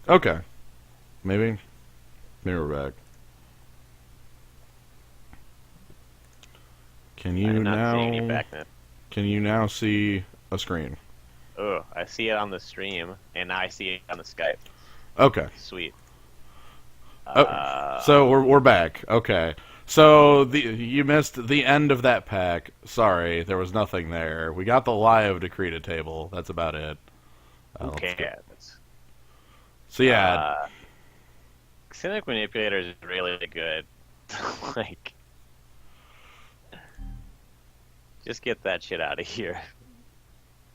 Okay. Maybe. Maybe we're back. Can I you am not seeing any now... backnet. Can you now see a screen? Oh, I see it on the stream, and now I see it on the Skype. Okay. Sweet. Oh, so Uh, we're back. Okay. So you missed the end of that pack. Sorry, there was nothing there. We got the live Decreta table. That's about it. who Let's go. cares? So yeah, Uh, Cynic Manipulator is really good. Like, just get that shit out of here.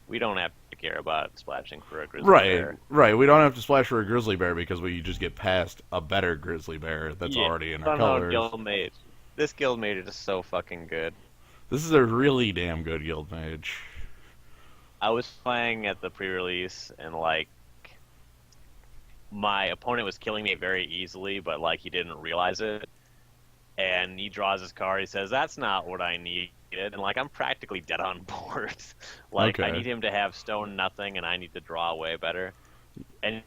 We don't have to care about splashing for a grizzly right, bear. right. We don't have to splash for a grizzly bear because we just get past a better grizzly bear that's Yeah, already in our somehow colors. guild mage. This guild mage is just so fucking good. This is a really damn good guild mage. I was playing at the pre-release and like my opponent was killing me very easily, but like he didn't realize it. And he draws his card. He says, "That's not what I needed." And like I'm practically dead on board. Like I Okay. need him to have stone nothing, and I need to draw away better. And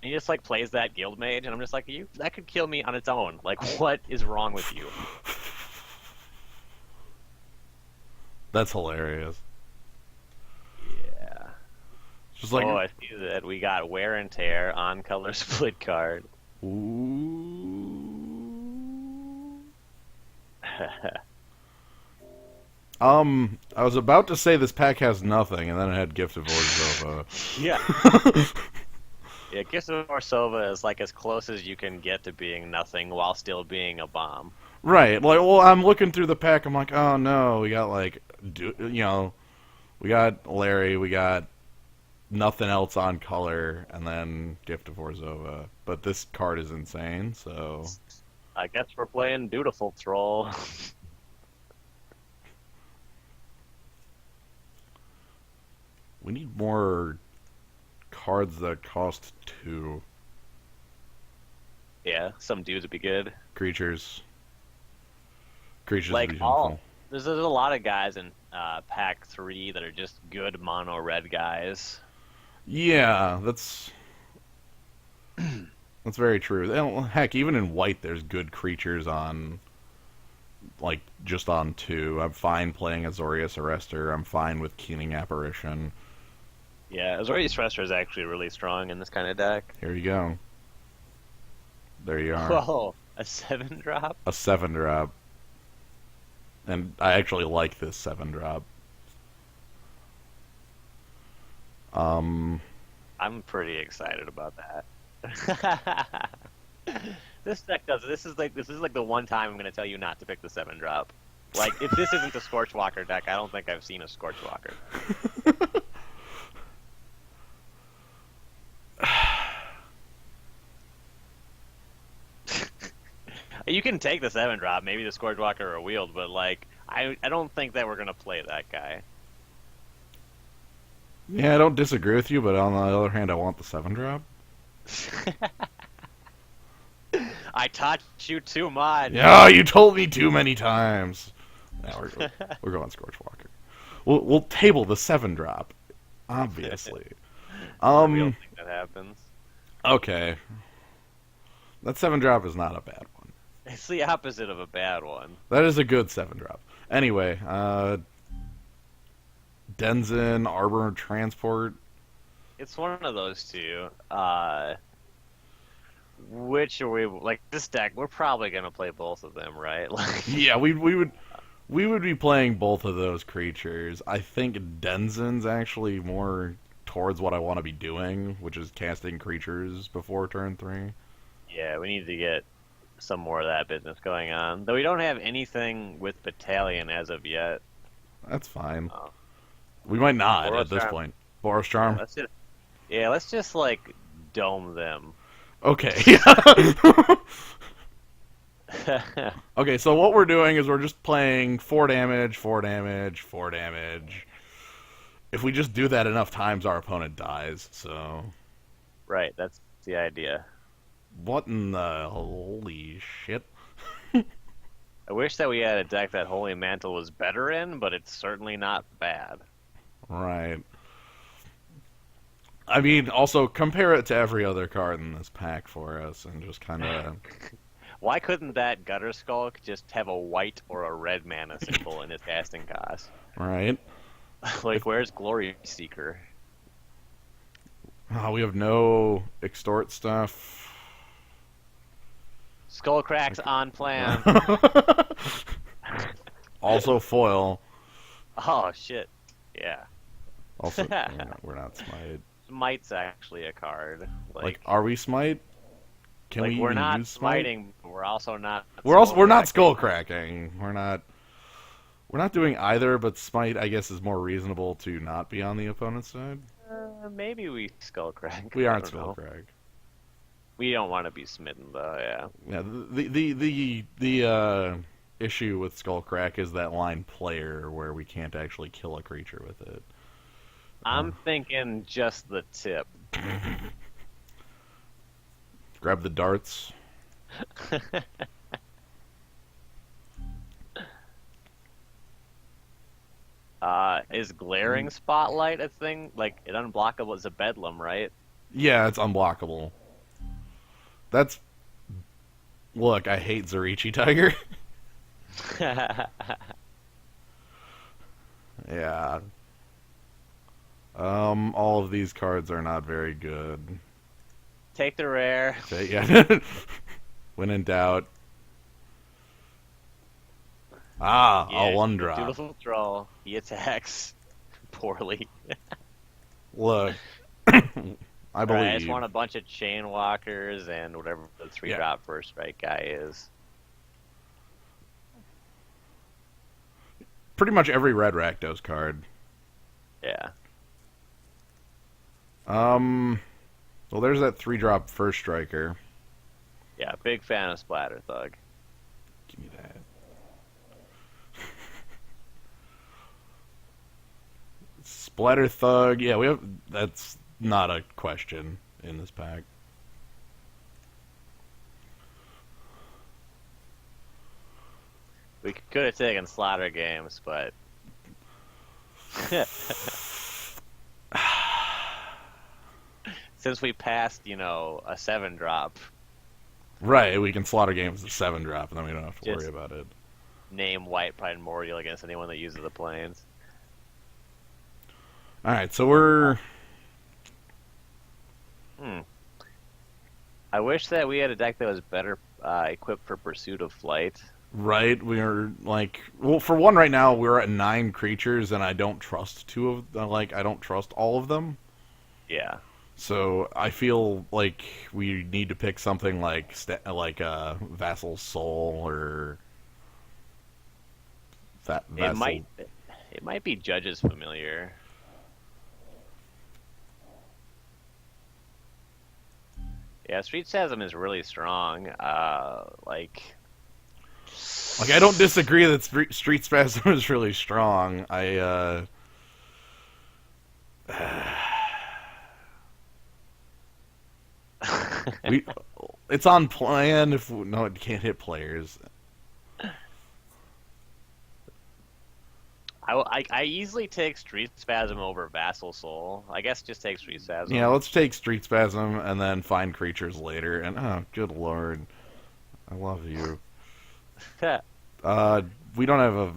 he just like plays that guild mage, and I'm just like, you that could kill me on its own. Like, what is wrong with you? That's hilarious. Yeah. Just like, Oh, I see that we got wear and tear on color split card. ooh. I was about to say this pack has nothing, and then it had Gift of Orzhova. Yeah. Yeah, Gifts of Orsova is like as close as you can get to being nothing while still being a bomb. Right, like, well, I'm looking through the pack, I'm like, oh no, we got, like, we got Larry, we got nothing else on color, and then Gift of Orzhova. But this card is insane, so... I guess we're playing Dutiful Troll. We need more cards that cost 2 Yeah, some dudes would be good. creatures. Creatures would Like be all, helpful. there's a lot of guys in pack 3 that are just good mono red guys. Yeah, that's very true. Heck, even in white, there's good creatures on, like, just on 2. I'm fine playing Azorius Arrestor. I'm fine with Keening Apparition. Yeah, Azorius Thresher is actually really strong in this kind of deck. Here you go. There you are. Whoa, a 7 drop? A 7 drop. And I actually like this 7 drop. Um, I'm pretty excited about that. This deck does. This is like the one time I'm gonna tell you not to pick the 7 drop. Like if this isn't a Scorchwalker deck, I don't think I've seen a Scorchwalker. You can take the 7 drop, maybe the Scorchwalker or Wield, but like I don't think that we're gonna play that guy. yeah, I don't disagree with you, but on the other hand, I want the 7 drop. I taught you too much. Yeah, you told me too many times. Now we're going Scorchwalker. We'll table the 7 drop, obviously. It's a real Um, thing that happens. okay. That 7 drop is not a bad one. It's the opposite of a bad one. That is a good 7 drop. Anyway, Denzin, Arbor Transport. It's one of those two. Which are we like this deck? We're probably gonna play both of them, right? Like, Yeah, we would be playing both of those creatures. I think Denzin's actually more towards what I want to be doing, which is casting creatures before turn 3. yeah, we need to get some more of that business going on. Though we don't have anything with Battalion as of yet. That's fine. Uh, We might not Boros at this Charm. point. Boros Yeah, Charm. let's just like dome them. Okay. Okay, so what we're doing is we're just playing 4 damage, 4 damage, 4 damage. If we just do that enough times, our opponent dies, so... Right, that's the idea. What in the... holy shit? I wish that we had a deck that Holy Mantle was better in, but it's certainly not bad. Right. I mean, also compare it to every other card in this pack for us, and just kind of Why couldn't that Gutter Skulk just have a white or a red mana symbol in its casting cost? right. Like, where's Glory Seeker? We have no extort stuff. Skullcrack's on plan. Also foil. Oh shit! Yeah. Also, we're not smite. Smite's actually a card. Like, are we smite? Can like we we're even not use smite? smiting, but we're also not. We're not skull cracking. cracking. We're not doing either. But smite, I guess, is more reasonable to not be on the opponent's side. Maybe we skullcrack. We I aren't don't skull know. crack. We don't want to be smitten though. Yeah. Yeah. The issue with skull crack is that line player where we can't actually kill a creature with it. I'm thinking just the tip. Grab the darts. Is glaring spotlight a thing? Like, it unblockable is a bedlam, right? Yeah, it's unblockable. That's... Look, I hate Zerichi Tiger. Yeah. All of these cards are not very good. Take the rare. Yeah. When in doubt. Yeah, A one do a drop. little troll. He attacks poorly. Look, I I believe. just want a bunch of chain walkers and whatever the 3-drop first strike guy is. Pretty much every red Rakdos card. Yeah. Well, there's that 3-drop first striker. Yeah, big fan of Splatter Thug. Give me that. Splatter Thug. Yeah, we have. That's not a question in this pack. We could have taken Slaughter games, but since we passed, a 7-drop, Right, we can slaughter games at 7-drop, and then we don't have to Just- worry about it. name White Primordial against anyone that uses the planes. Alright, so we're... I wish that we had a deck that was better equipped for Pursuit of Flight. Right, we're like... Well, for one right now, we're at 9 creatures, and I don't trust I don't trust all of them. Yeah. So I feel like we need to pick something like Vassal Soul or that Vassal. It might be Judge's Familiar. Yeah, Street Spasm is really strong. Like, I don't disagree that Street Spasm is really strong. It's on plan if no, it can't hit players. I easily take Street Spasm over Vassal Soul. I guess just take Street Spasm. Yeah, let's take Street Spasm and then find creatures later. And oh, good lord, I love you. We don't have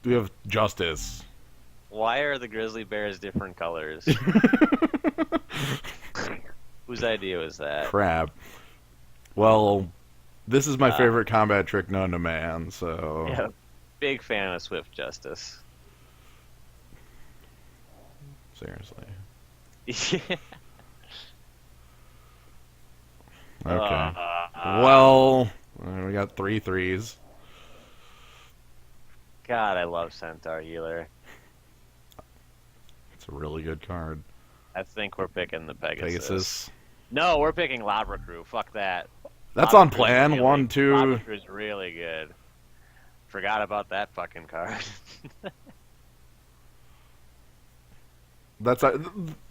we have Justice. Why are the grizzly bears different colors? Whose idea was that? Crap. Well, this is my favorite combat trick known to man, so... Yeah, big fan of Swift Justice. Seriously. Yeah. Okay. Well, we got 3 3s. God, I love Centaur Healer. It's a really good card. I think we're picking the Pegasus. No, we're picking Labra Crew. Fuck that. That's Labra on Crew's plan. really- 1, 2. Labra Crew's really good. Forgot about that fucking card. That's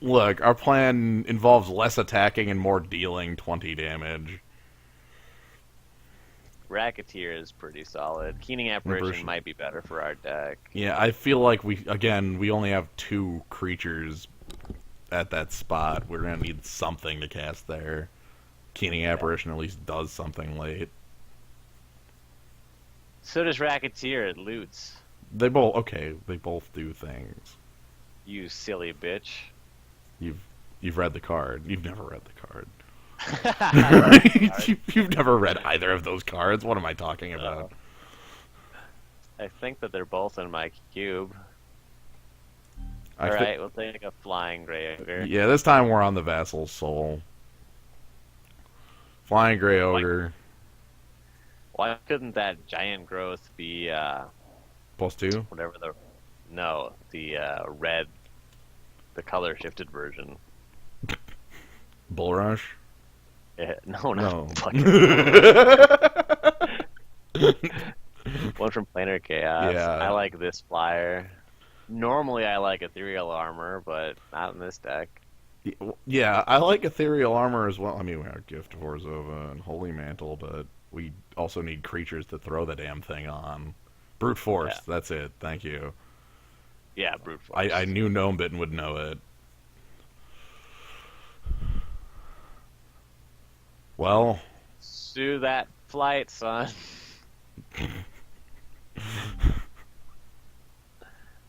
look. Our plan involves less attacking and more dealing 20 damage. Racketeer is pretty solid. Keening Apparition might be better for our deck. Yeah, I feel like we only have 2 creatures at that spot. We're gonna need something to cast there. Keening Apparition at least does something late. So does Racketeer. It loots. They both do things. You silly bitch. You've read the card. You've never read the card. You've never read either of those cards. What am I talking about? I think that they're both in my cube. Alright, we'll take a Flying Grey Ogre. Yeah, this time we're on the Vassal's Soul. Flying Grey Ogre. Why couldn't that Giant Growth be +2? Whatever the red, the color shifted version. Bull Rush? Yeah, no. One from Planar Chaos. Yeah. I like this flyer. Normally I like Ethereal Armor, but not in this deck. Yeah, I like Ethereal Armor as well. I mean, we have Gift of Orzhova and Holy Mantle, but we also need creatures to throw the damn thing on. Brute Force, that's it. Thank you. Yeah, Brute Force. I knew Gnome Bitten would know it. Well, sue that flight, son.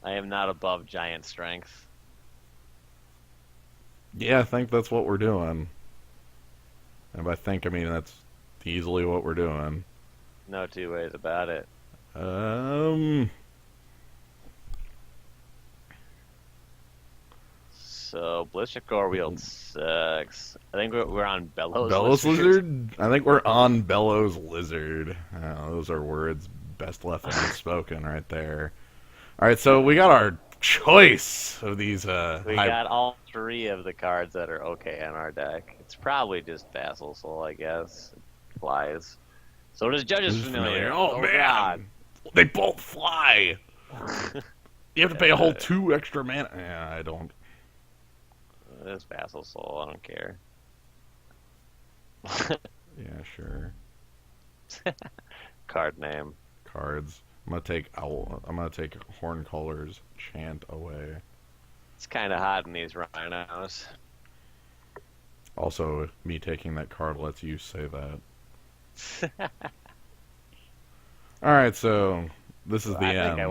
I am not above giant strength. Yeah, I think that's what we're doing. And by think, I mean that's easily what we're doing. No two ways about it. So Ballistic Core Wield sucks. I think we're on Bellows Lizard? I think we're on Bellows Lizard. Those are words best left unspoken right there. Alright, so we got our choice of these we got all 3 of the cards that are okay in our deck. It's probably just Vassal Soul, I guess. It flies. So does Judge's Familiar. Oh man! God. They both fly! You have to pay a whole 2 extra mana. Yeah, I don't. It is Vassal Soul, I don't care. Yeah, sure. Card name. Cards. I'm gonna take Horncolor's Chant away. It's kinda hot in these rhinos. Also, me taking that card lets you say that. Alright, so this is the end. I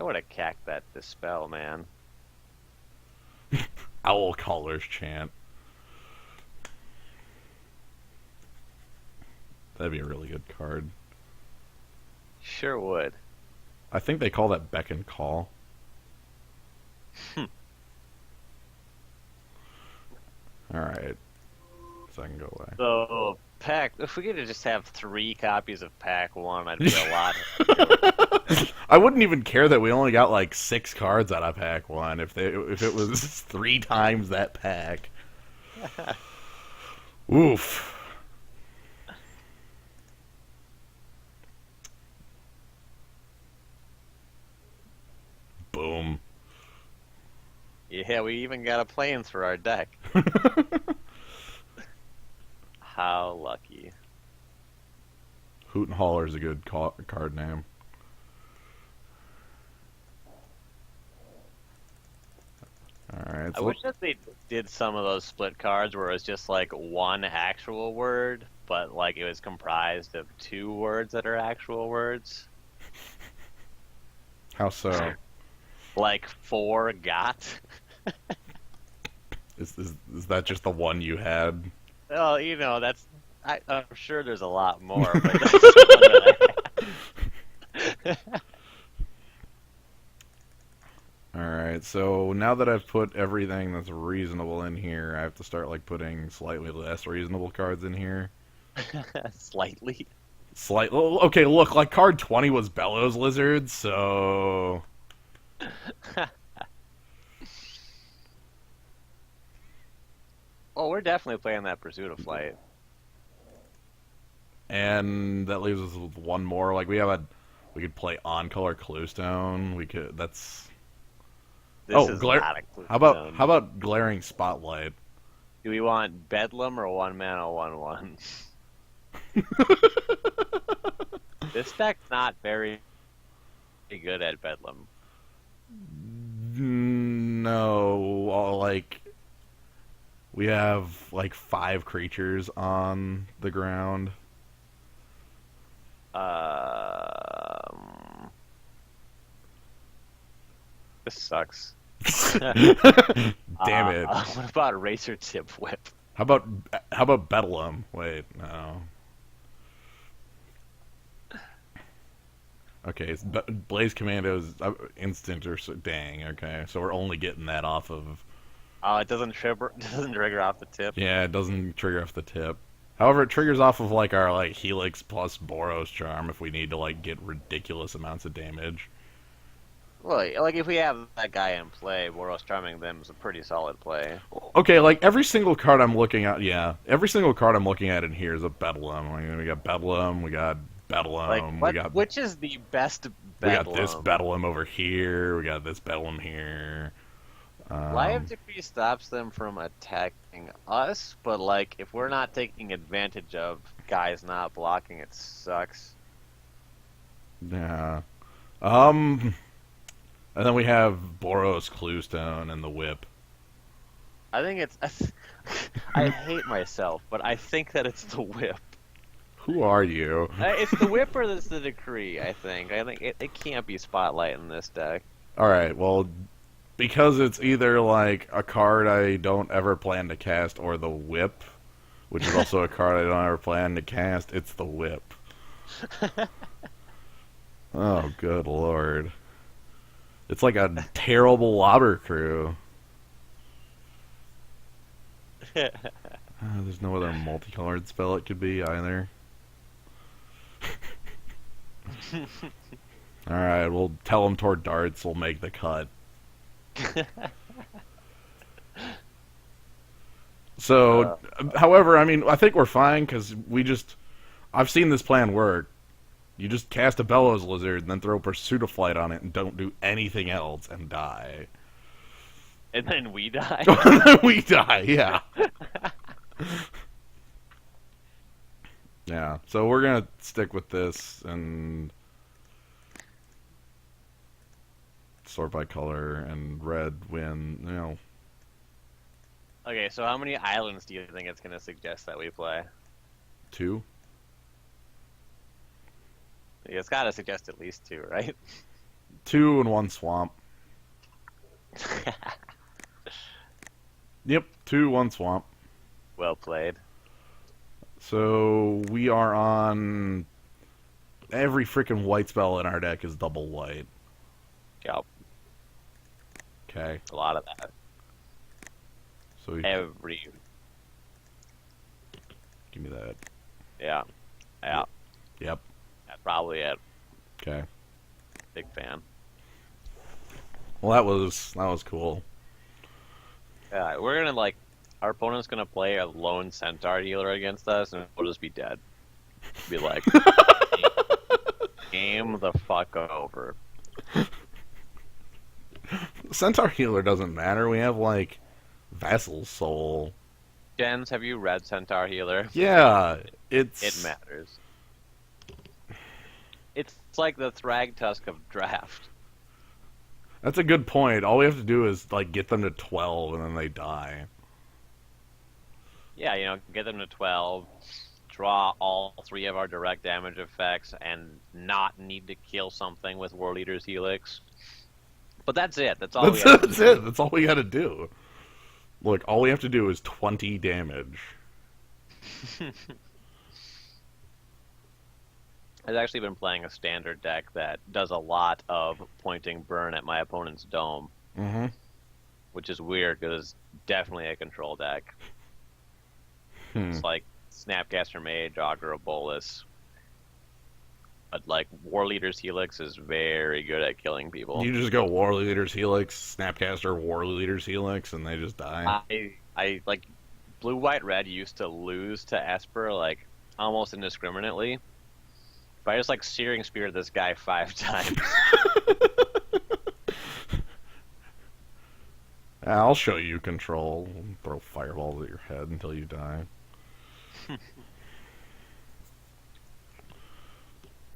would have cacked that Dispel, man. Owl Caller's Chant. That'd be a really good card. Sure would. I think they call that Beck and Call. Alright. So I can go away. So, Pack, if we could just have 3 copies of Pack 1, I'd be a lot. I wouldn't even care that we only got like 6 cards out of Pack 1 if it was 3 times that pack. Oof. Boom. Yeah, we even got a Plains for our deck. How lucky. Hoot and Holler is a good card name. Alright. I wish that they did some of those split cards where it was just like 1 actual word, but like it was comprised of 2 words that are actual words. How so? Like 4 got. Is that just the one you had? Well, you know, I'm sure there's a lot more, but that's the one that I had. Alright, so now that I've put everything that's reasonable in here, I have to start like putting slightly less reasonable cards in here. Slightly? Okay, look, like card 20 was Bellows Lizard, so... Oh, we're definitely playing that Pursuit of Flight. And that leaves us with 1 more. Like, we could play On-Color Cluestone. That's... This is not a Cluestone. How about Glaring Spotlight? Do we want Bedlam or 1 mana 1/1? This deck's not very good at Bedlam. No, like we have like 5 creatures on the ground. This sucks. Damn it. What about Razor Tip Whip? How about Bedlam? Wait, no. Okay, it's Blaze Commando's instant or so. Dang. Okay, so we're only getting that off of. Oh, it doesn't trigger off the tip. Yeah, it doesn't trigger off the tip. However, it triggers off of like our like Helix plus Boros Charm if we need to like get ridiculous amounts of damage. Well, like if we have that guy in play, Boros Charming them is a pretty solid play. Okay, like every single card I'm looking at, yeah, every single card I'm looking at in here is a Bedlam. Like, we got Bedlam, we got Bedlam, Like, we got which is the best we Bedlam? got this Bedlam over here, we got this Bedlam here. Live Decree stops them from attacking us, but like if we're not taking advantage of guys not blocking, it sucks. Yeah. And then we have Boros Cluestone and the Whip. I think it's. I hate myself, but I think that it's the Whip. Who are you? It's the Whip or it's the Decree, I think. I think it can't be Spotlight in this deck. Alright, well, because it's either like a card I don't ever plan to cast or the Whip, which is also a card I don't ever plan to cast, it's the Whip. Oh, good lord. It's like a terrible lobber crew. There's no other multicolored spell it could be either. Alright, we'll tell them toward darts, we'll make the cut. So, however, I mean, I think we're fine, because I've seen this plan work. You just cast a Bellows Lizard, and then throw Pursuit of Flight on it, and don't do anything else, and die. And then we die? And then we die, yeah. Yeah, so we're gonna stick with this, and sort by color, and red win, you know. Okay, so how many islands do you think it's going to suggest that we play? 2? It's got to suggest at least 2, right? 2 and 1 swamp. Yep, 2, 1 swamp. Well played. So we are on every freaking white spell in our deck is double white. Yep. Okay. A lot of that. So we, Every. give me that. Yeah. Yeah. Yep. That's probably it. Okay. Big fan. Well, that was cool. Yeah, we're gonna like. Our opponent's gonna play a lone centaur healer against us, and we'll just be dead. Be like, game the fuck over. Centaur healer doesn't matter. We have like Vassal Soul. Jens, have you read Centaur Healer? Yeah, It matters. It's like the Thragtusk of draft. That's a good point. All we have to do is like get them to 12, and then they die. Yeah, you know, get them to 12, draw all 3 of our direct damage effects, and not need to kill something with War Leader's Helix. But that's it. That's all we have to do. That's it. That's all we got to do. Look, all we have to do is 20 damage. I've actually been playing a standard deck that does a lot of pointing burn at my opponent's dome. Mm-hmm. Which is weird, because it's definitely a control deck. It's like Snapcaster Mage, Augur of Bolus. But like War Leader's Helix is very good at killing people. You just go War Leader's Helix, Snapcaster, War Leader's Helix, and they just die. I like Blue White Red used to lose to Esper like almost indiscriminately. But I just like Searing Spear this guy 5 times. I'll show you control. Throw fireballs at your head until you die.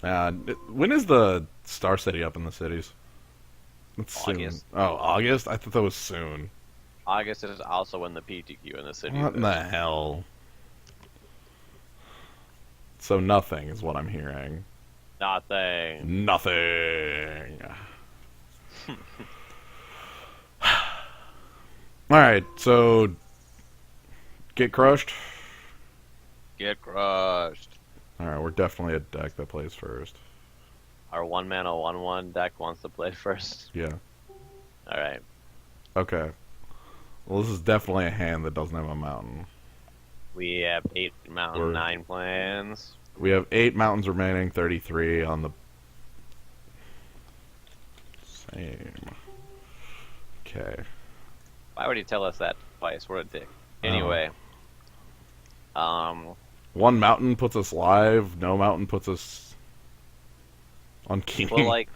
When is the Star City up in the cities? It's soon. August. Oh, August? I thought that was soon. August is also when the PTQ in the city What in is. the hell? So nothing is what I'm hearing. Nothing. Nothing. Alright, so get crushed? Get crushed. Alright, we're definitely a deck that plays first. Our 1-mana 1/1 deck wants to play first. Yeah. Alright. Okay. Well, this is definitely a hand that doesn't have a mountain. We have 8 mountain, We're- 9 plans. We have 8 mountains remaining, 33 on the... Same. Okay. Why would he tell us that twice? We're a dick. Anyway. One mountain puts us live, no mountain puts us on king. Well, like,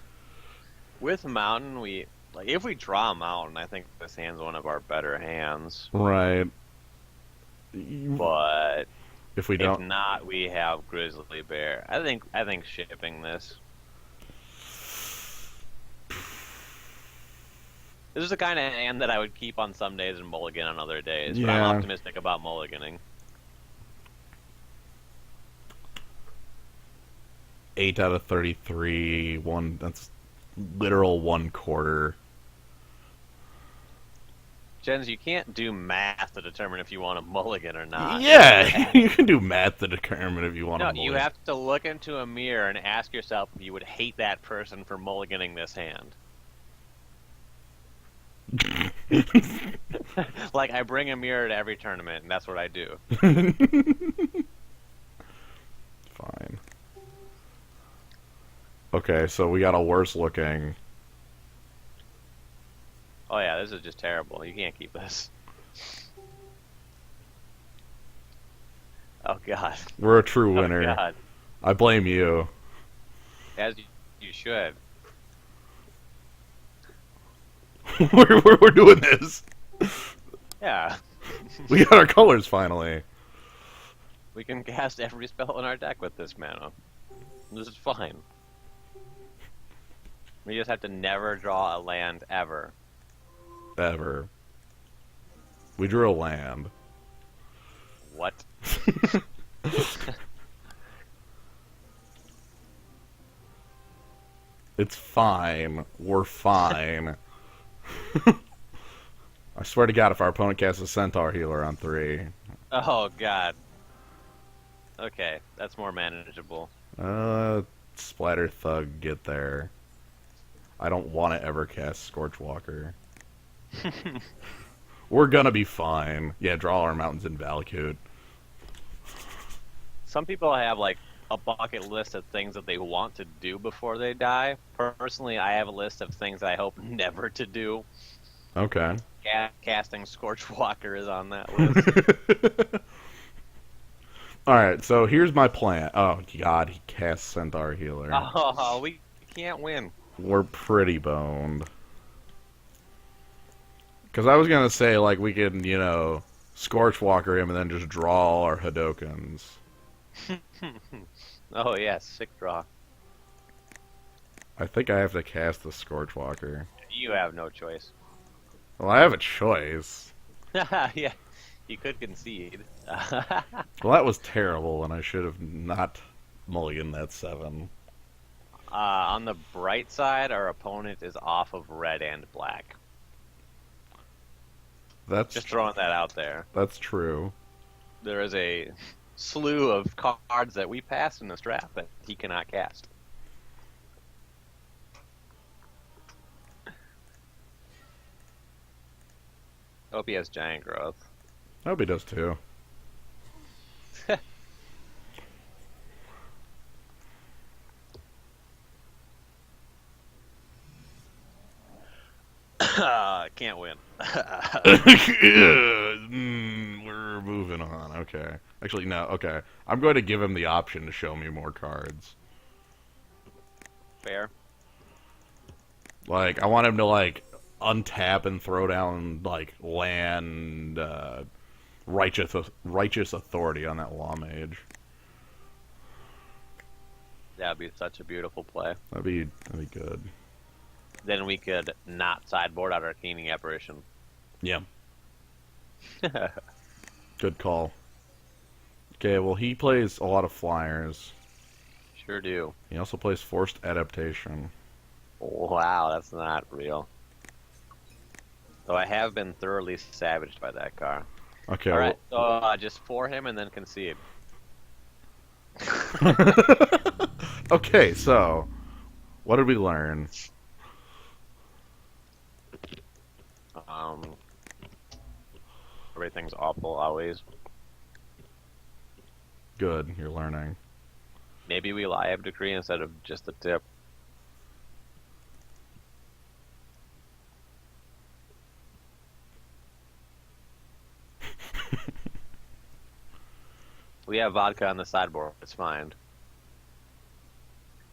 with mountain, if we draw a mountain, I think this hand's one of our better hands. Right. But If we if don't... not, we have Grizzly Bear. I think shipping this. This is the kind of hand that I would keep on some days and mulligan on other days. But I'm Yeah. optimistic about mulliganing. 8 out of 33, that's literal 1/4. Jens, you can't do math to determine if you want a mulligan or not. Yeah, you can do math to determine if you want No, to you have to look into a mirror and ask yourself if you would hate that person for mulliganing this hand. Like, I bring a mirror to every tournament, and that's what I do. Fine. Okay, so we got a worse looking. Oh yeah, this is just terrible. You can't keep this. Oh god. We're a true Oh winner. god. I blame you. As you should. we're doing this. Yeah. We got our colors finally. We can cast every spell in our deck with this mana. This is fine. We just have to never draw a land ever. Ever. We drew a land. What? It's fine. We're fine. I swear to God, if our opponent casts a Centaur Healer on 3. Oh god. Okay, that's more manageable. Splatter Thug, get there. I don't want to ever cast Scorchwalker. We're gonna be fine. Yeah, draw our mountains in Valakut. Some people have like a bucket list of things that they want to do before they die. Personally, I have a list of things I hope never to do. Okay. Casting Scorchwalker is on that list. Alright, so here's my plan. Oh, God, he casts Centaur Healer. Oh, we can't win. We're pretty boned. Because I was going to say, like, we can, you know, Scorchwalker him and then just draw all our Hadokens. Oh, yeah, sick draw. I think I have to cast the Scorchwalker. You have no choice. Well, I have a choice. Yeah, you could concede. Well, that was terrible, and I should have not mulliganed that 7. On the bright side, our opponent is off of red and black. That's Just throwing that out there. That's true. There is a slew of cards that we passed in this draft that he cannot cast. Hope he has giant growth. I hope he does too. Can't win. We're moving on. Okay. Actually, no. Okay. I'm going to give him the option to show me more cards. Fair. Like, I want him to, like, untap and throw down, like, land, righteous authority on that Law Mage. That'd be such a beautiful play. That'd be good. Then we could not sideboard out our Keening Apparition. Yeah. Good call. Okay, well, he plays a lot of flyers. Sure do. He also plays Forced Adaptation. Wow, that's not real. Though I have been thoroughly savaged by that car. Okay. All right, so just for him and then concede. Okay, so what did we learn? Everything's awful always. Good, you're learning. Maybe we live decree instead of just a tip. We have vodka on the sideboard. It's fine.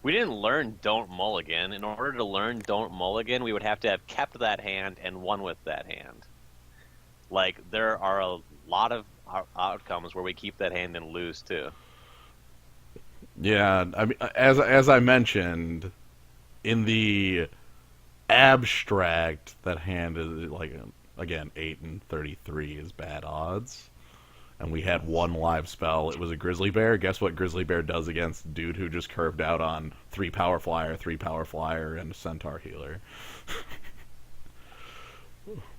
We didn't learn Don't Mulligan. In order to learn Don't Mulligan, we would have to have kept that hand and won with that hand. Like, there are a lot of outcomes where we keep that hand and lose, too. Yeah, I mean, as I mentioned, in the abstract, that hand is like, again, 8 and 33 is bad odds. And we had one live spell. It was a Grizzly Bear. Guess what Grizzly Bear does against a dude who just curved out on 3 Power Flyer, and a Centaur Healer?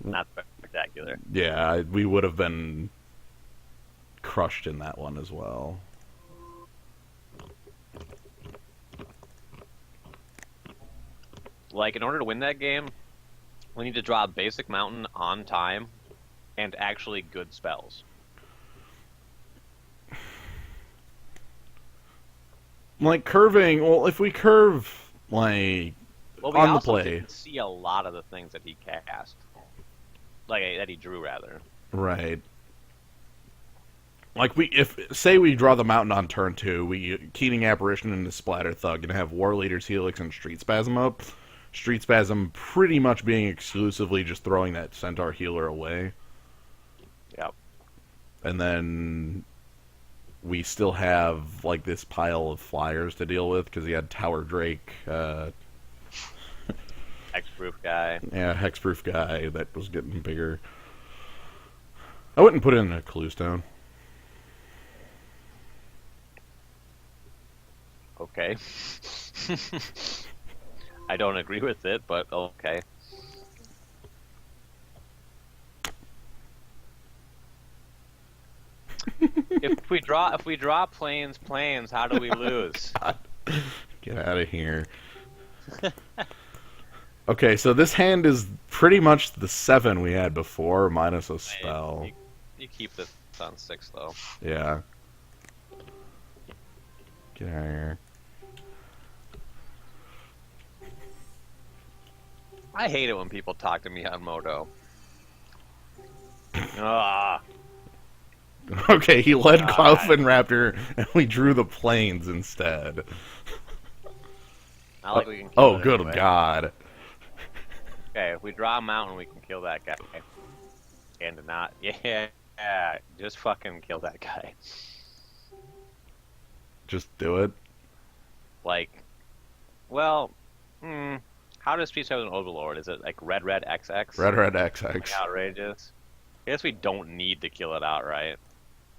Not spectacular. Yeah, we would have been crushed in that one as well. Like, in order to win that game, we need to draw a basic mountain on time and actually good spells. Like curving, well, if we curve like Well, we on the also play, didn't see a lot of the things that he cast. Like, that he drew, rather. right? Like if say we draw the mountain on turn 2, we Keening Apparition into Splatter Thug and have War Leader's Helix and Street Spasm up. Street Spasm pretty much being exclusively just throwing that Centaur Healer away. Yep. And then we still have like this pile of flyers to deal with because he had Tower Drake, Hexproof guy. yeah, Hexproof guy that was getting bigger. I wouldn't put in a Clue Stone. Okay. I don't agree with it, but okay. If we draw planes, how do we lose? Get out of here. Okay, so this hand is pretty much the 7 we had before, minus a spell. You keep this on 6 though. Yeah. Get out of here. I hate it when people talk to me on Moto. Ah. Okay, he led Cloudfin Raptor, and we drew the planes instead. Not like we can kill Oh, it good anyway. God. Okay, if we draw a mountain, we can kill that guy. And not, yeah, just fucking kill that guy. Just do it. Like, well, how does Street have an Overlord? Is it like red XX? Red XX. Like outrageous. I guess we don't need to kill it outright.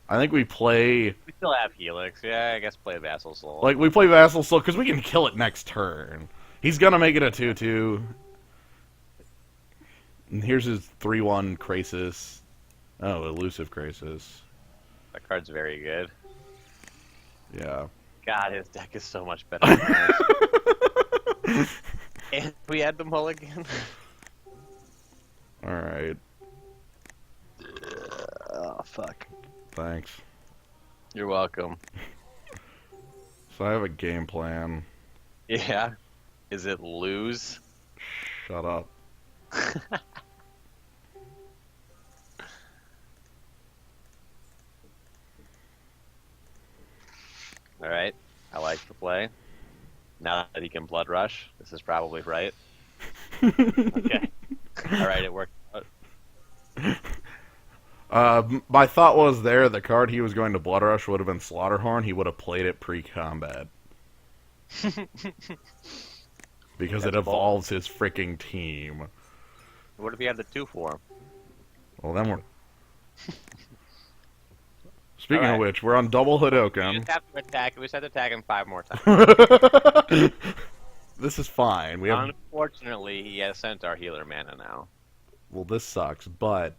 I think we play... We still have Helix. Yeah, I guess play Vassal Soul. Like, we play Vassal Soul because we can kill it next turn. He's gonna make it a 2/2. And here's his 3/1 Krasis. Oh, Elusive Krasis. That card's very good. Yeah. God, his deck is so much better than ours. And we had the mulligan. Alright. Oh, fuck. Thanks. You're welcome. So I have a game plan. Yeah. Is it lose? Shut up. Alright. I like the play. Now that he can Blood Rush, this is probably right. Okay. Alright, it worked out. My thought was the card he was going to Blood Rush would have been Slaughterhorn. He would have played it pre-combat. Because it That's bold. evolves his freaking team. What if he had the 2/4? Well, then we're... All Speaking of right. which, we're on double We Hadoken. just have to attack. We just have to attack him 5 more times. This is fine. We have... Unfortunately, he has Centaur healer mana now. Well, this sucks, but...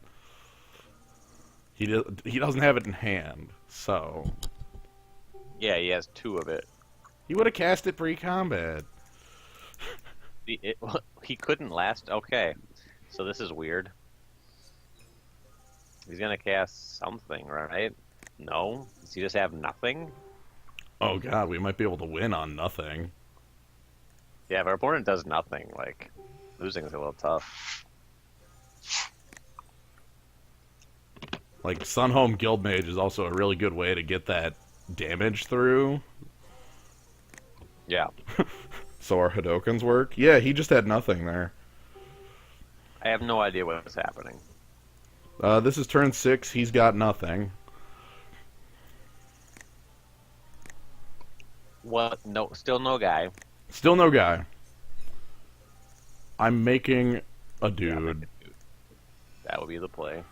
He doesn't have it in hand, so... Yeah, he has 2 of it. He would have cast it pre-combat. He couldn't last. Okay, so this is weird. He's gonna cast something, right? No? Does he just have nothing? Oh god, we might be able to win on nothing. Yeah, if our opponent does nothing, like, losing is a little tough. Like, Sunhome Guildmage is also a really good way to get that damage through. Yeah. So our Hadokens work. Yeah, he just had nothing there. I have no idea what's happening. This is turn 6. He's got nothing. What? No, still no guy. Still no guy. I'm making a dude. That would be the play.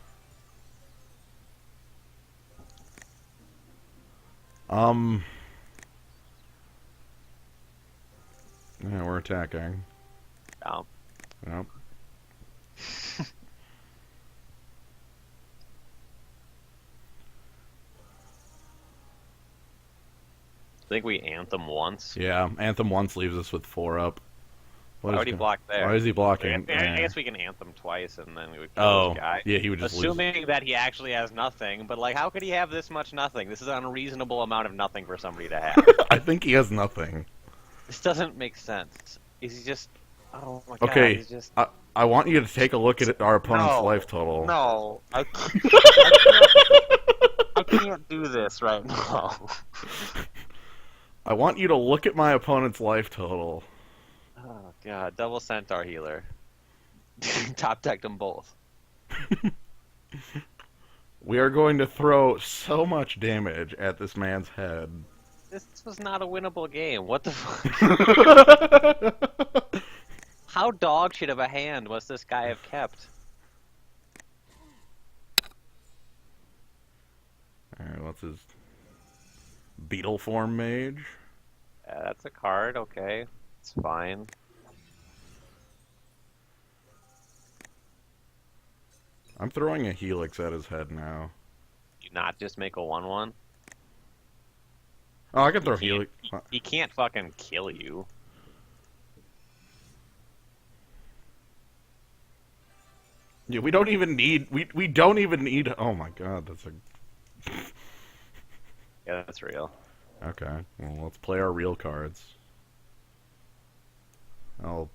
Yeah, we're attacking. Oh. Yep. I think we anthem once. Yeah, Anthem once leaves us with 4 up. Why would he block there? Why is he blocking? I guess we can anthem twice and then we would kill Oh, this guy. yeah, he would just lose. Assuming that he actually has nothing, but like, how could he have this much nothing? This is an unreasonable amount of nothing for somebody to have. I think he has nothing. This doesn't make sense. Is he just... Oh my god, Okay, he's just... I want you to take a look at our opponent's life total. No, I can't do this right now. I want you to look at my opponent's life total. Oh god, double Centaur healer. Top decked them both. We are going to throw so much damage at this man's head. This was not a winnable game. What the fuck? How dog shit of a hand must this guy have kept? Alright, what's his... Beetle form mage? That's a card, okay. It's fine. I'm throwing a Helix at his head now. Do you not just make a 1/1? Oh, I can throw Helix. He can't fucking kill you. Yeah, we don't even need... We don't even need... Oh my god, that's a... Yeah, that's real. Okay, well, let's play our real cards. I'll...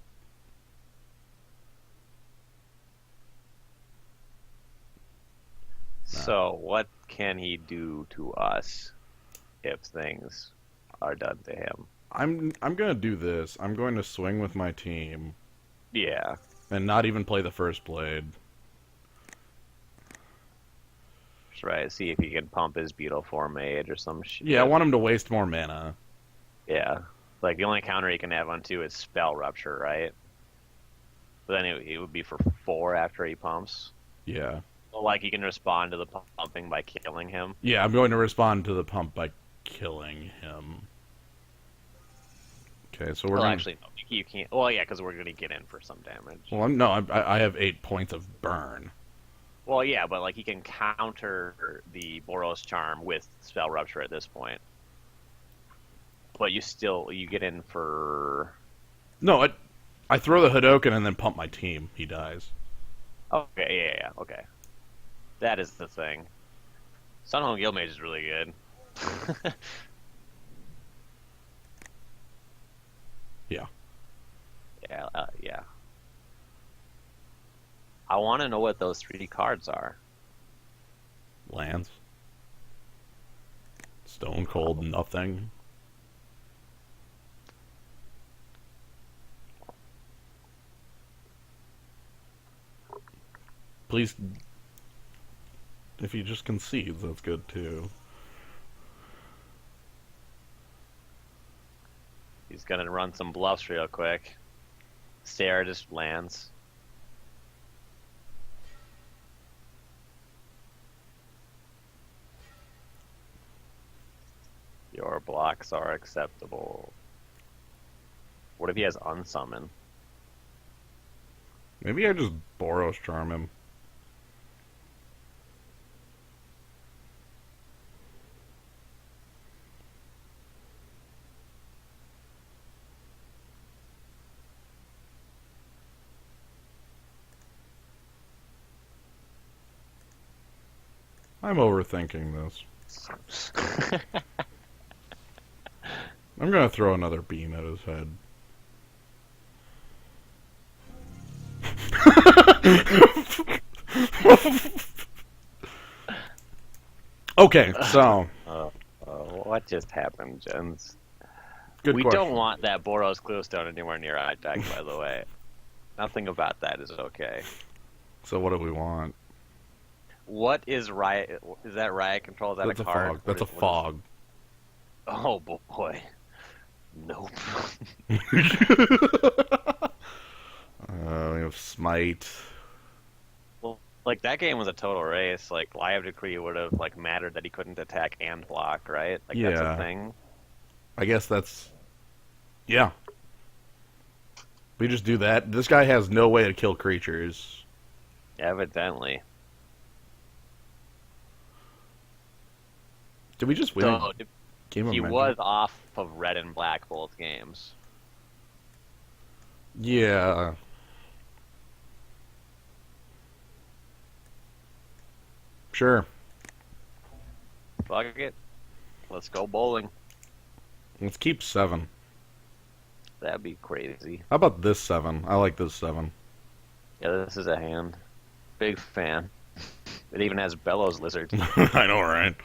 So, what can he do to us if things are done to him? I'm gonna do this. I'm going to swing with my team. Yeah. And not even play the first blade. Right, see if he can pump his Beetle Form Mage or some shit. Yeah, I want him to waste more mana. Yeah. Like, the only counter he can have on 2 is Spell Rupture, right? But then it would be for 4 after he pumps. Yeah. So, like, he can respond to the pumping by killing him. Yeah, I'm going to respond to the pump by killing him. Okay, so we're Well, gonna... actually, no, you can't. Well, yeah, because we're going to get in for some damage. Well, no, I have 8 points of burn. Well, yeah, but, like, he can counter the Boros Charm with Spell Rupture at this point. But you get in for... No, I throw the Hadoken and then pump my team. He dies. Okay, yeah, okay. That is the thing. Sunhome Guildmage is really good. Yeah. Yeah. I want to know what those 3 cards are. Lands. Stone Cold nothing. Please, if he just concedes, that's good too. He's gonna run some bluffs real quick. Sarah just lands. Your blocks are acceptable. What if he has unsummon? Maybe I just Boros Charm him. I'm overthinking this. I'm gonna throw another beam at his head. Okay, so What just happened, Jens? good We question. don't want that Boros Cluestone anywhere near our deck, by the way. Nothing about that is okay. So what do we want? What is Riot? Is that Riot Control? Is that That's a a card? fog. That's a What is- fog. Oh boy. Nope. We have Smite. Well, like that game was a total race. Like Lie of Decree would have like mattered that he couldn't attack and block, right? Like that's Yeah. a thing. I guess that's... Yeah. We just do that. This guy has no way to kill creatures. Evidently. Did we just win So a game of he Magic? was off of red and black both games. Yeah. Sure. Fuck it. Let's go bowling. Let's keep 7. That'd be crazy. How about this 7? I like this 7. Yeah, this is a hand. Big fan. It even has Bellows Lizard. I know, right?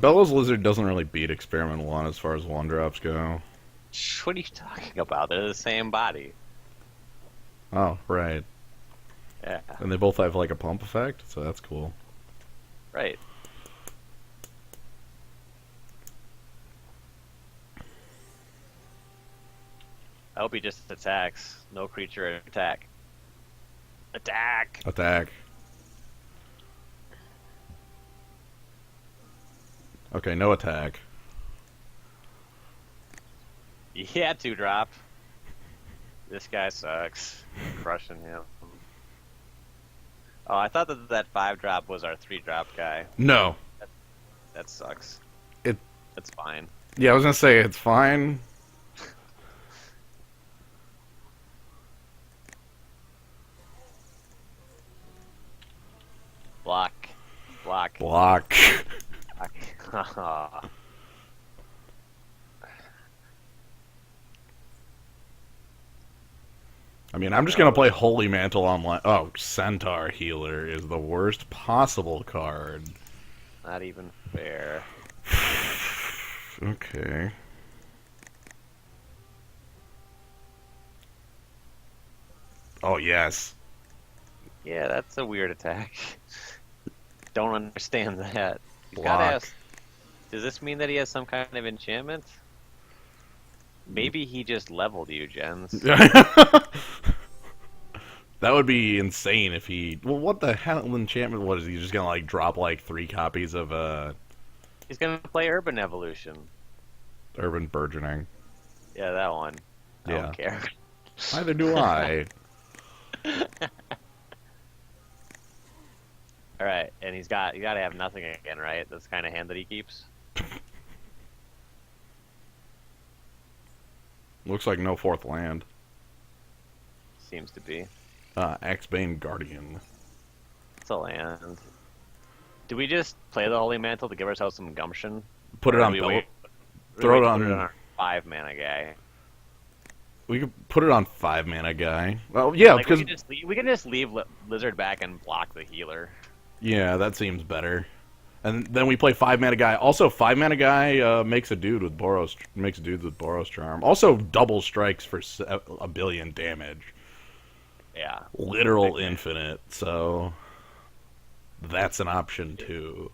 Bellows Lizard doesn't really beat Experiment 1 as far as 1-drops go. What are you talking about? They're the same body. Oh, right. Yeah, And they both have like a pump effect, so that's cool. right. I hope he just attacks. No creature attack. Attack! Attack. Okay, no attack. Yeah, 2-drop. This guy sucks. Crushing him. Oh, I thought that 5-drop was our 3-drop guy. No. That sucks. It- That's fine. Yeah, I was gonna say it's fine. Block. Block. Block. Block. I mean, I'm just gonna play Holy Mantle online. Oh, Centaur Healer is the worst possible card. Not even fair. Okay. Oh, yes. Yeah, that's a weird attack. Don't understand that. He's gotta Block. have... Does this mean that he has some kind of enchantment? Maybe he just leveled you, Jens. That would be insane if he... Well, what the hell enchantment was he? Just gonna, like, drop, like, 3 copies of, He's gonna play Urban Evolution. Urban Burgeoning. Yeah, that one. I Yeah. don't care. Neither do I. Alright, and you gotta have nothing again, right? That's the kind of hand that he keeps. Looks like no 4th land. Seems to be. Axebane Guardian. It's a land. Do we just play the Holy Mantle to give ourselves some gumption? Put it Or on do we Bell- wait- throw it put on- our 5-mana guy. We could put it on 5-mana guy. Well, yeah, Like, because... we can just leave Lizard back and block the healer. Yeah, that seems better. And then we play 5-mana guy. Also, 5-mana guy makes a dude with Boros... Makes dudes with Boros Charm. Also, double strikes for a billion damage. Yeah. Literal infinite, so... That's an option, too.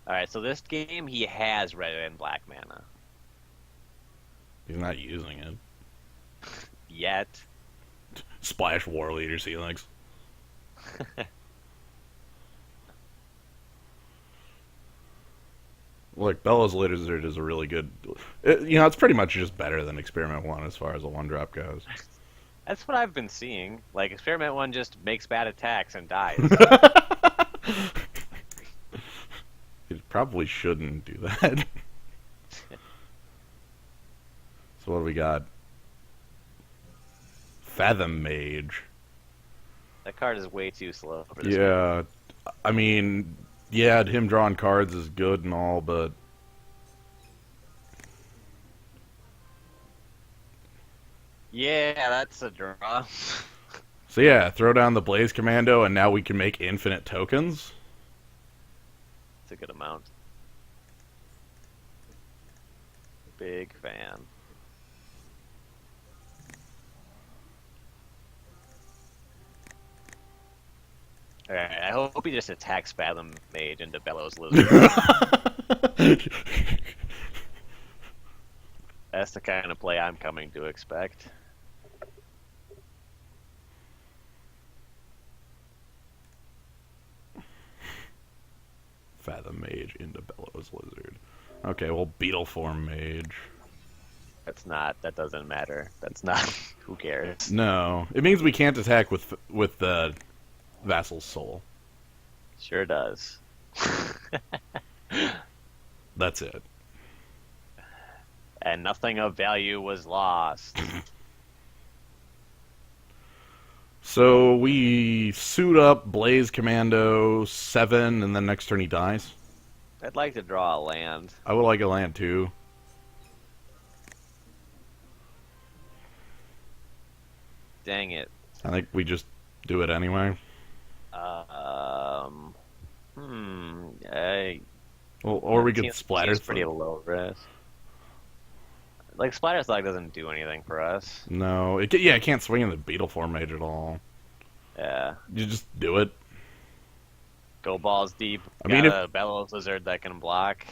All right, so this game he has red and black mana He's not using it. yet. Splash War Leader Helix. Look, Bellows Lizard is a really good... it's pretty much just better than Experiment 1 as far as a 1-drop goes. That's what I've been seeing. Like Experiment 1 just makes bad attacks and dies. It probably shouldn't do that. So what do we got? Fathom Mage. That card is way too slow for this. Yeah, I mean, yeah, him drawing cards is good and all, but Yeah, that's a draw. so yeah, throw down the Blaze Commando, and now we can make infinite tokens. It's a good amount. Big fan. Alright, I hope he just attacks Fathom Mage into Bellows Lizard. That's the kind of play I'm coming to expect. Fathom Mage into Bellows Lizard. Okay, well, Beetle Form Mage. That doesn't matter. That's not, who cares? No, it means we can't attack with the Vassal's Soul. Sure does. That's it. And nothing of value was lost. So we suit up Blaze Commando 7, and then next turn he dies. I'd like to draw a land. I would like a land too. Dang it. I think we just do it anyway. Or we could Splatter Thug. Pretty low risk. Like Splatter Thug doesn't do anything for us. No, it can't swing in the Beetle Form Mage at all. Yeah. You just do it. Go balls deep. I mean, got a Bellows Lizard that can block.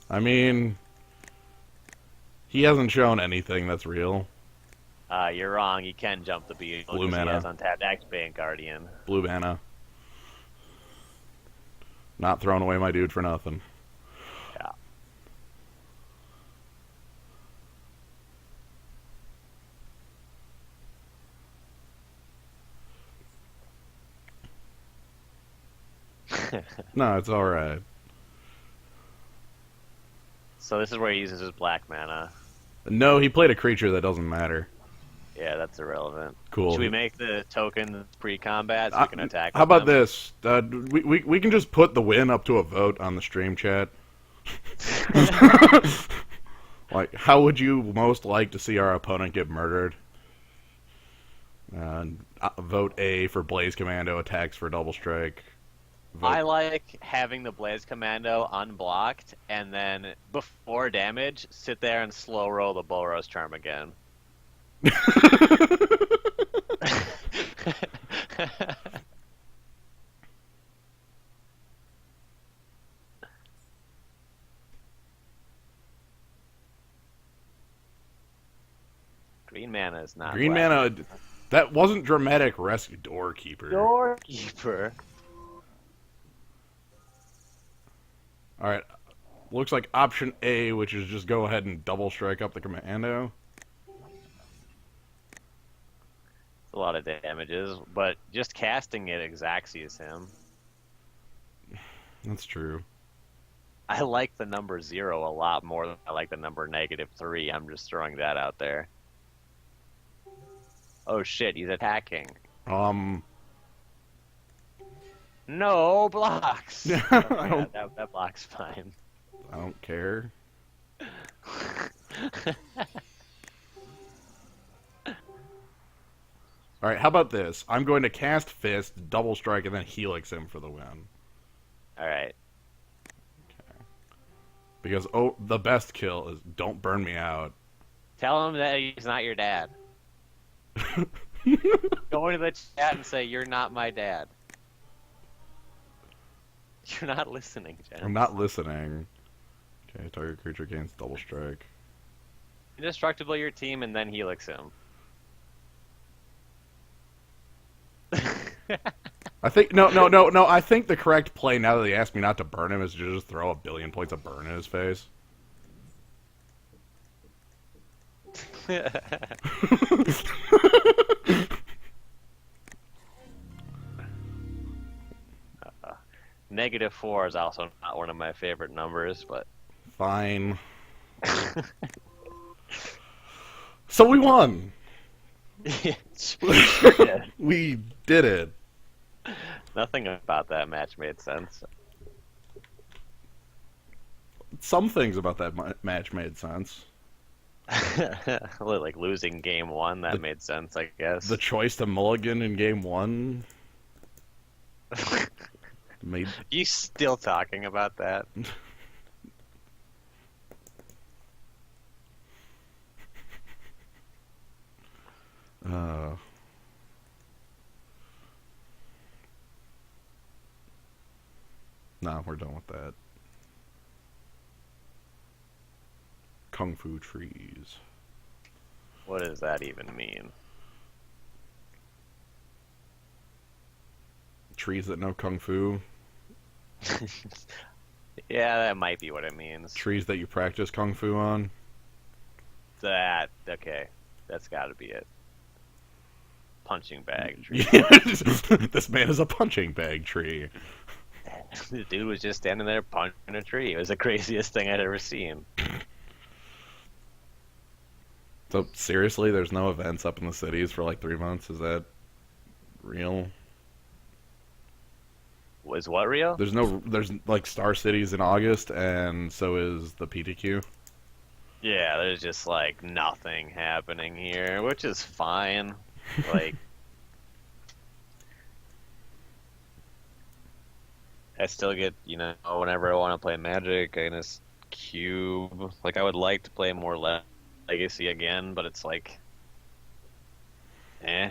I mean, he hasn't shown anything that's real. You're wrong. You can jump the Beetle. Blue mana. He has untapped Activate Guardian. Blue mana. Not throwing away my dude for nothing. Yeah. No, it's alright. So this is where he uses his black mana. No, he played a creature that doesn't matter. Yeah, that's irrelevant. Cool. Should we make the token pre-combat so we can attack? How about them? this? We can just put the win up to a vote on the stream chat. Like, how would you most like to see our opponent get murdered? Vote A for Blaze Commando, attacks for Double Strike. Vote. I like having the Blaze Commando unblocked, and then before damage, sit there and slow roll the Bullrose Charm again. Green mana is not Green black. mana. That wasn't dramatic. Rescue Doorkeeper. Doorkeeper. All right. Looks like option A, which is just go ahead and double strike up the commando. It's a lot of damages, but just casting it exactsies him. That's true. I like the number 0 a lot more than I like the number -3. I'm just throwing that out there. Oh shit, he's attacking. No blocks. That block's fine. I don't care. Alright, how about this? I'm going to cast Fist, double strike, and then Helix him for the win. Alright. Okay. Because, the best kill is don't burn me out. Tell him that he's not your dad. Go into the chat and say, "You're not my dad." You're not listening, I'm Jen. not listening. Okay, target creature gains double strike. Indestructible your team, and then helix him. I think no. I think the correct play now that they asked me not to burn him is to just throw a billion points of burn in his face. -4 is also not one of my favorite numbers, but Fine. So we won. yeah. We did it. Nothing about that match made sense. Some things about that match made sense. Like losing game 1, that made sense, I guess. The choice to mulligan in game 1 made. You still talking about that? Nah, we're done with that. Kung Fu trees. What does that even mean? Trees that know Kung Fu. Yeah, that might be what it means. Trees that you practice Kung Fu on. Okay. That's gotta be it. Punching bag tree. This man is a punching bag tree. The dude was just standing there punching a tree. It was the craziest thing I'd ever seen. So seriously, there's no events up in the cities for like 3 months? Is that real? Was what real? There's like Star Cities in August, and so is the PTQ. Yeah, there's just like nothing happening here, which is fine. Like, I still get, whenever I want to play Magic, I just cube. Like, I would like to play more Legacy again, but it's like, eh.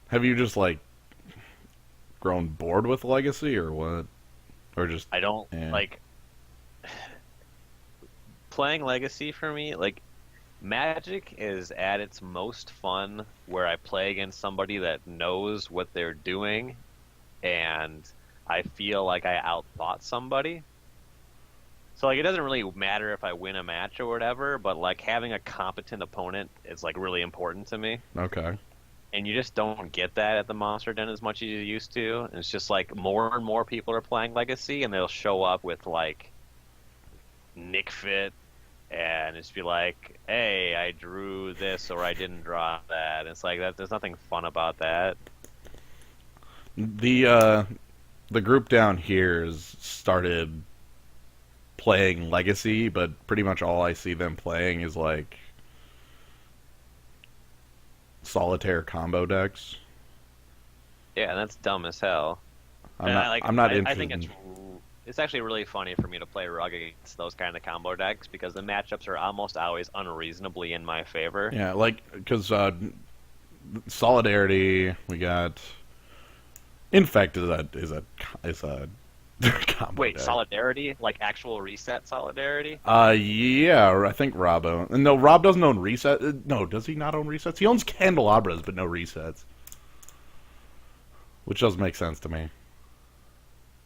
Have you just like grown bored with Legacy or what? Or just I don't like playing Legacy for me. Like, Magic is at its most fun where I play against somebody that knows what they're doing, and I feel like I outthought somebody. So, like, it doesn't really matter if I win a match or whatever, but, like, having a competent opponent is, like, really important to me. Okay. And you just don't get that at the Monster Den as much as you used to. And it's just, like, more and more people are playing Legacy, and they'll show up with, like, Nick Fit, and just be like, hey, I drew this, or I didn't draw that. And it's like, there's nothing fun about that. The group down here has started playing Legacy, but pretty much all I see them playing is like solitaire combo decks. Yeah, that's dumb as hell. I'm not interested. I think it's actually really funny for me to play Rug against those kind of combo decks because the matchups are almost always unreasonably in my favor. Yeah, like because Solidarity, we got Infect is a combo Wait, deck. Solidarity? Like actual reset Solidarity? Yeah, I think Rob no, Rob doesn't own reset. No, does he not own resets? He owns candelabras, but no resets, which doesn't make sense to me.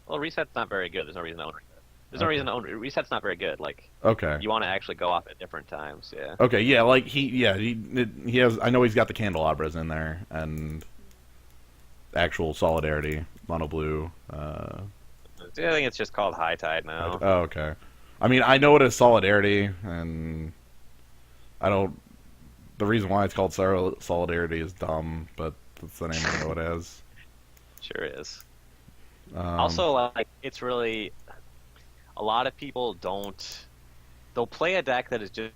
Well, reset's not very good. There's no reason to own reset. There's no reason to own reset's not very good. Like, Okay. you want to actually go off at different times. Yeah. Okay, yeah, like he has. I know he's got the candelabras in there and actual Solidarity, mono blue. I think it's just called High Tide now. Oh, okay. I mean, I know it is Solidarity, and I don't. The reason why it's called Solidarity is dumb, but that's the name I know it as. Sure is. Also, like, it's really a lot of people they'll play a deck that is just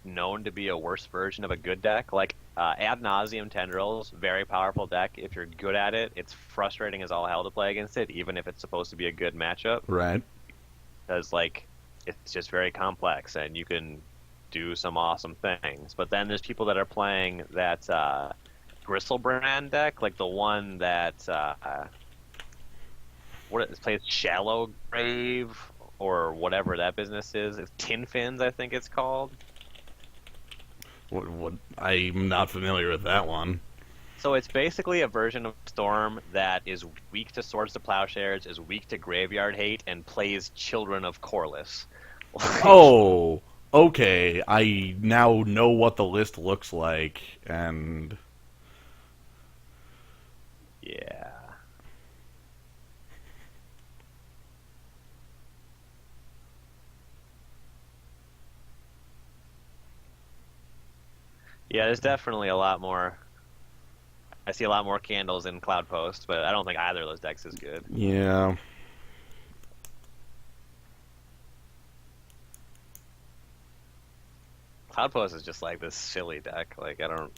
known to be a worse version of a good deck. Like Ad Nauseam Tendrils, very powerful deck. If you're good at it, it's frustrating as all hell to play against it, even if it's supposed to be a good matchup. Right. Because, like, it's just very complex, and you can do some awesome things. But then there's people that are playing that Brand deck, like the one that what it plays Shallow Grave or whatever that business is. It's Tin Fins, I think it's called. What? I'm not familiar with that one. So it's basically a version of Storm that is weak to Swords to Plowshares, is weak to Graveyard Hate, and plays Children of Corliss. Oh, okay. I now know what the list looks like, and Yeah. Yeah, there's definitely a lot more. I see a lot more candles in Cloud Post, but I don't think either of those decks is good. yeah. Cloud Post is just like this silly deck. Like I don't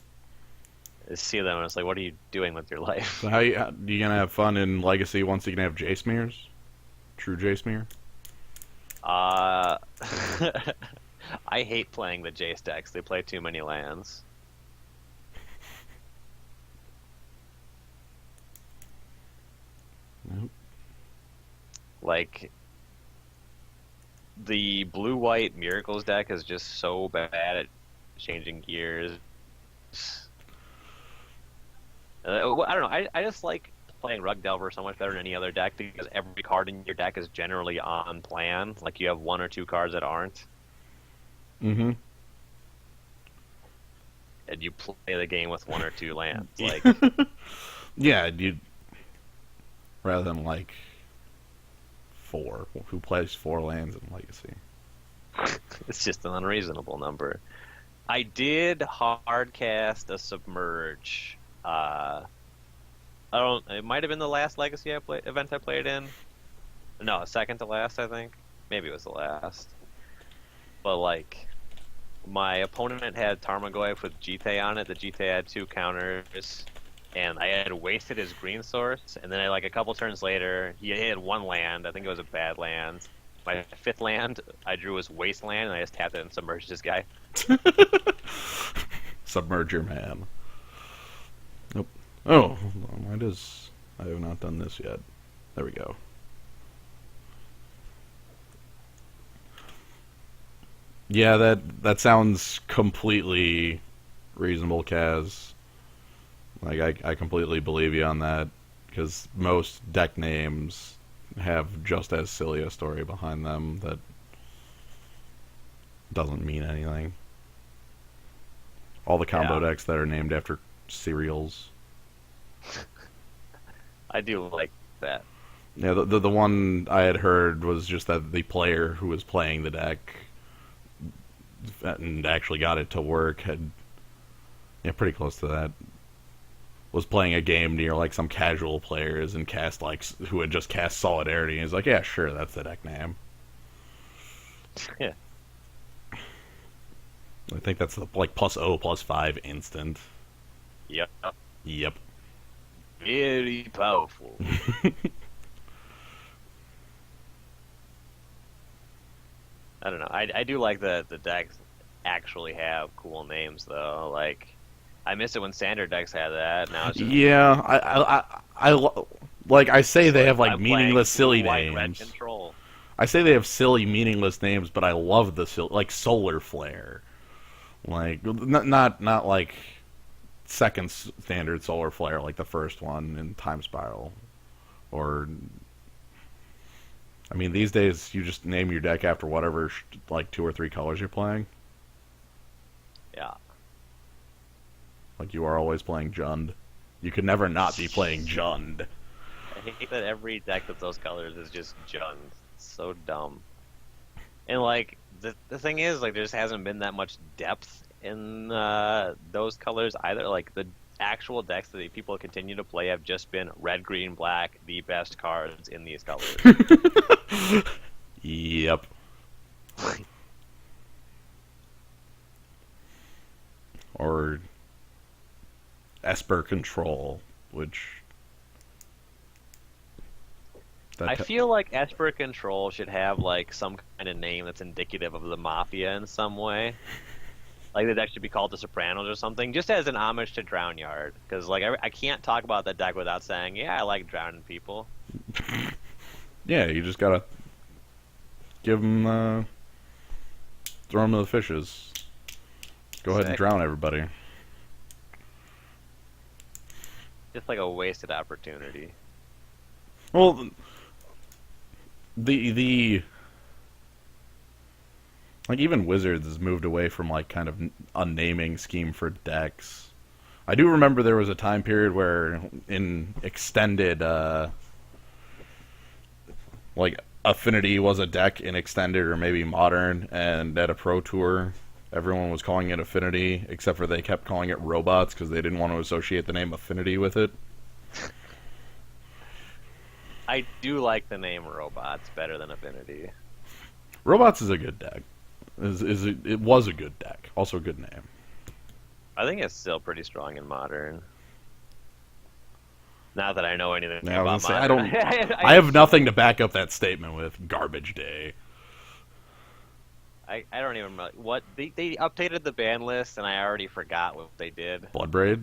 I see them and it's like, what are you doing with your life? So how you gonna have fun in Legacy once you can have J smears? True J smear. Uh, I hate playing the Jace decks. They play too many lands. Nope. Like the blue-white Miracles deck is just so bad at changing gears. I don't know. I just like playing Rug Delver so much better than any other deck because every card in your deck is generally on plan. Like you have one or two cards that aren't, Mm-hmm. and you play the game with one or two lands. Like Yeah, you rather than like four. Who plays four lands in Legacy? it's just an unreasonable number. I did hard cast a Submerge. I don't. It might have been the last Legacy event I played in. No, second to last, I think. Maybe it was the last. But like, my opponent had Tarmogoyf with Jite on it. The Jite had two counters, and I had wasted his green source. And then, like a couple turns later, he had one land. I think it was a bad land. My fifth land, I drew his Wasteland, and I just tapped it and submerged this guy. Submerge your man. Nope. Oh, why does I have not done this yet? There we go. Yeah, that sounds completely reasonable, Kaz. Like I completely believe you on that because most deck names have just as silly a story behind them that doesn't mean anything. All the combo Yeah, decks that are named after cereals. I do like that. Yeah, the one I had heard was just that the player who was playing the deck and actually got it to work had, yeah, pretty close to that, was playing a game near like some casual players and cast like who had just cast Solidarity and he's like, yeah, sure, that's the deck name. Yeah. I think that's the like +0/+5 instant. Yep. Yep. Very powerful. I don't know. I do like the decks actually have cool names though. Like I miss it when standard decks had that. Now it's just Yeah, like I say it's they like have like I'm playing meaningless silly blue, white, red names. control. I say they have silly meaningless names, but I love the like Solar Flare. Like not like second standard Solar Flare like the first one in Time Spiral, or I mean these days you just name your deck after whatever like two or three colors you're playing. Yeah. Like you are always playing Jund. You could never not be playing Jund. I hate that every deck that's those colors is just junk. It's so dumb. And like the thing is, like there just hasn't been that much depth in those colors either. Like the actual decks that people continue to play have just been red, green, black, the best cards in these colors. Yep. Or Esper Control, which That I feel like Esper Control should have like some kind of name that's indicative of the Mafia in some way. Like they'd actually be called the Sopranos or something, just as an homage to Drown Yard. Because like I can't talk about that deck without saying, yeah, I like drowning people. yeah, you just gotta give them, throw them to the fishes. Go ahead and Sick. drown everybody. Just like a wasted opportunity. Well, the like even Wizards has moved away from like kind of a naming scheme for decks. I do remember there was a time period where in extended, like Affinity was a deck in extended or maybe modern, and at a pro tour, everyone was calling it Affinity, except for they kept calling it Robots because they didn't want to associate the name Affinity with it. I do like the name Robots better than Affinity. Robots is a good deck. It was a good deck. Also a good name. I think it's still pretty strong in Modern. Not that I know anything Yeah, about say, Modern. I have nothing to back up that statement with. Garbage day. I don't even remember what they updated the ban list, and I already forgot what they did. Bloodbraid?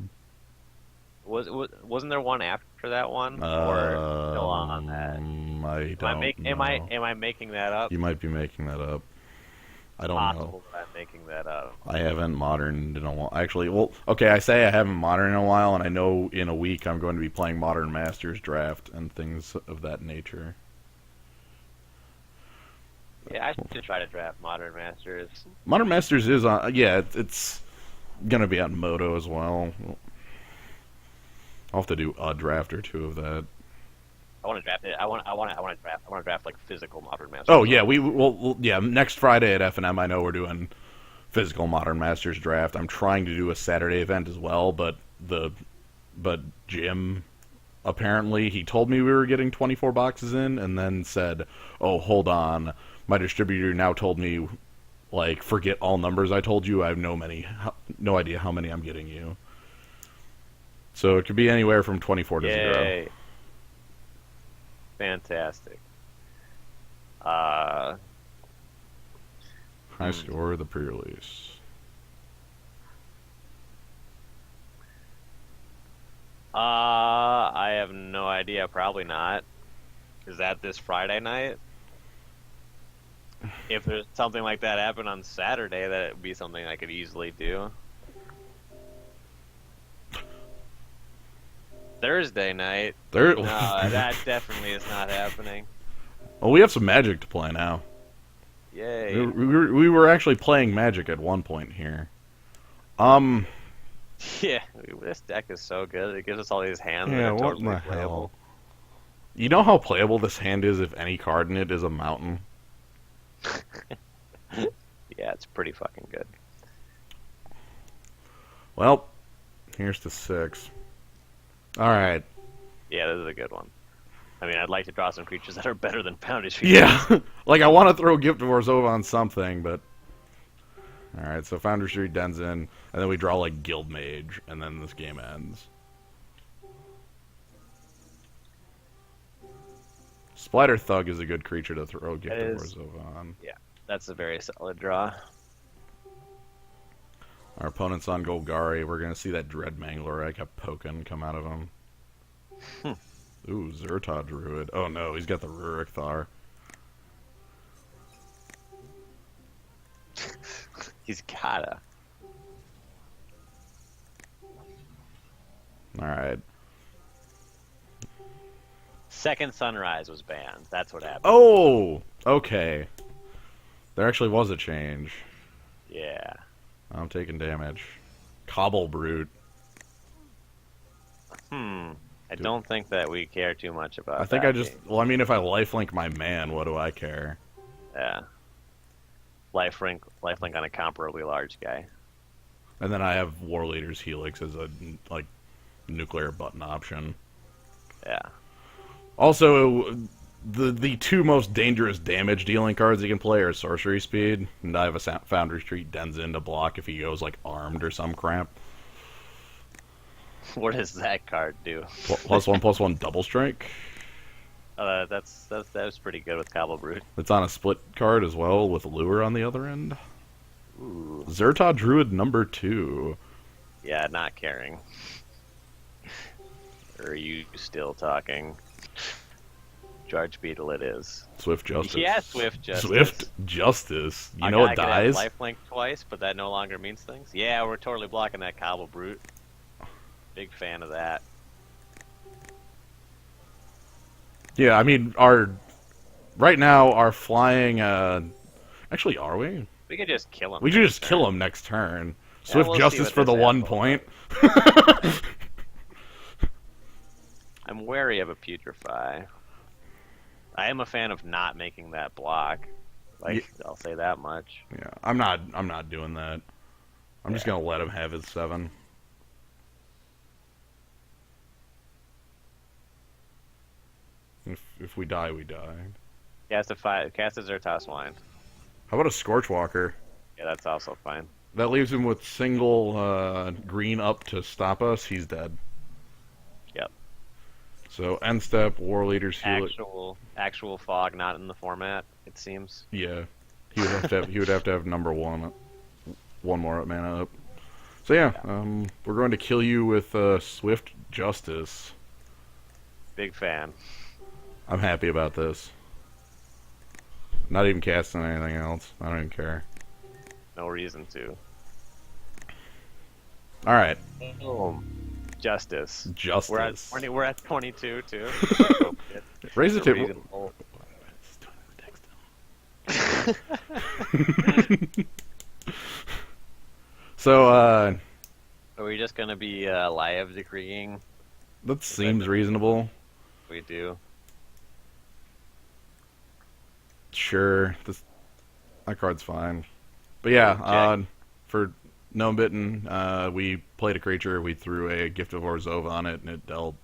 Wasn't there one after that one, or still on that? I don't know. Am I making that up? You might be making that up. I don't know. Possible that I'm making that up. I haven't moderned in a while. Actually, well, okay, I say I haven't moderned in a while, and I know in a week I'm going to be playing Modern Masters Draft and things of that nature. Yeah, I should try to draft Modern Masters. Modern Masters is on. Yeah, it's gonna be on Moto as well. I'll have to do a draft or two of that. I want to draft it. I want to draft like physical Modern Masters. Oh yeah, yeah. Next Friday at F&M, I know we're doing physical Modern Masters draft. I'm trying to do a Saturday event as well, but Jim apparently he told me we were getting 24 boxes in, and then said, "Oh, hold on, my distributor now told me, like, forget all numbers I told you. I have no idea how many I'm getting you." So it could be anywhere from 24 to 0. Fantastic. High score of the pre-release. I have no idea. Probably not. Is that this Friday night? If there's something like that happen on Saturday, that would be something I could easily do. Thursday night? No, that definitely is not happening. Well, we have some Magic to play now. Yay. We were actually playing Magic at one point here. Yeah, this deck is so good. It gives us all these hands that Yeah, are what totally in the playable. hell? You know how playable this hand is if any card in it is a mountain? Yeah, it's pretty fucking good. Well, here's to 6. Alright. Yeah, this is a good one. I mean, I'd like to draw some creatures that are better than Founders Features. Yeah, like I want to throw Gift of Orzhova on something, but... Alright, so Foundry Street Denizen, and then we draw like Guild Mage, and then this game ends. Splatter Thug is a good creature to throw Gift of Orzhova on. Yeah, that's a very solid draw. Our opponent's on Golgari. We're going to see that Dread Mangler I kept poking come out of him. Ooh, Zertod Druid. Oh no, he's got the Rurik Thar. He's gotta. Alright. Second Sunrise was banned. That's what happened. Oh! Okay. There actually was a change. Yeah. I'm taking damage. Cobble Brute. I don't think that we care too much about I think that I just... game. Well, I mean, if I lifelink my man, what do I care? Yeah. Lifelink on a comparably large guy. And then I have War Leader's Helix as a, like, nuclear button option. Yeah. Also, the two most dangerous damage dealing cards you can play are Sorcery Speed, and I have a Foundry Street Denizen to block if he goes, like, armed or some crap. What does that card do? +1/+1 double strike. That was pretty good with Cobble Brood. It's on a split card as well with Lure on the other end. Ooh. Zerta Druid number 2. Yeah, not caring. Or are you still talking? Charge Beetle it is. Swift Justice. Yeah, Swift Justice. Swift Justice. You know it I dies? could have lifelink twice, but that no longer means things. Yeah, we're totally blocking that Cobble Brute. Big fan of that. Yeah, I mean, right now, our flying, actually, are we? We could just kill him. We should just kill him next turn. Yeah, Swift we'll see Justice what for the this 1 asshole point. I'm wary of a Putrefy. I am a fan of not making that block. Like, I'll say that much. Yeah, I'm not doing that. I'm just gonna let him have his 7. If we die, we die. Cast a Zertas Wine. How about a Scorchwalker? Yeah, that's also fine. That leaves him with single green up to stop us. He's dead. Yep. So end step, War Leaders heal. Actual fog, not in the format. It seems. Yeah, he would have to have number 1, one more mana up. So yeah, we're going to kill you with Swift Justice. Big fan. I'm happy about this. Not even casting anything else. I don't even care. No reason to. All right. Boom. Justice. Justice. We're at 22 too. Raise the table. So, Are we just gonna be live decreeing? that seems reasonable. We do. Sure, that card's fine. But yeah, for Gnome Bitten, we played a creature, we threw a Gift of Orzhov on it, and it dealt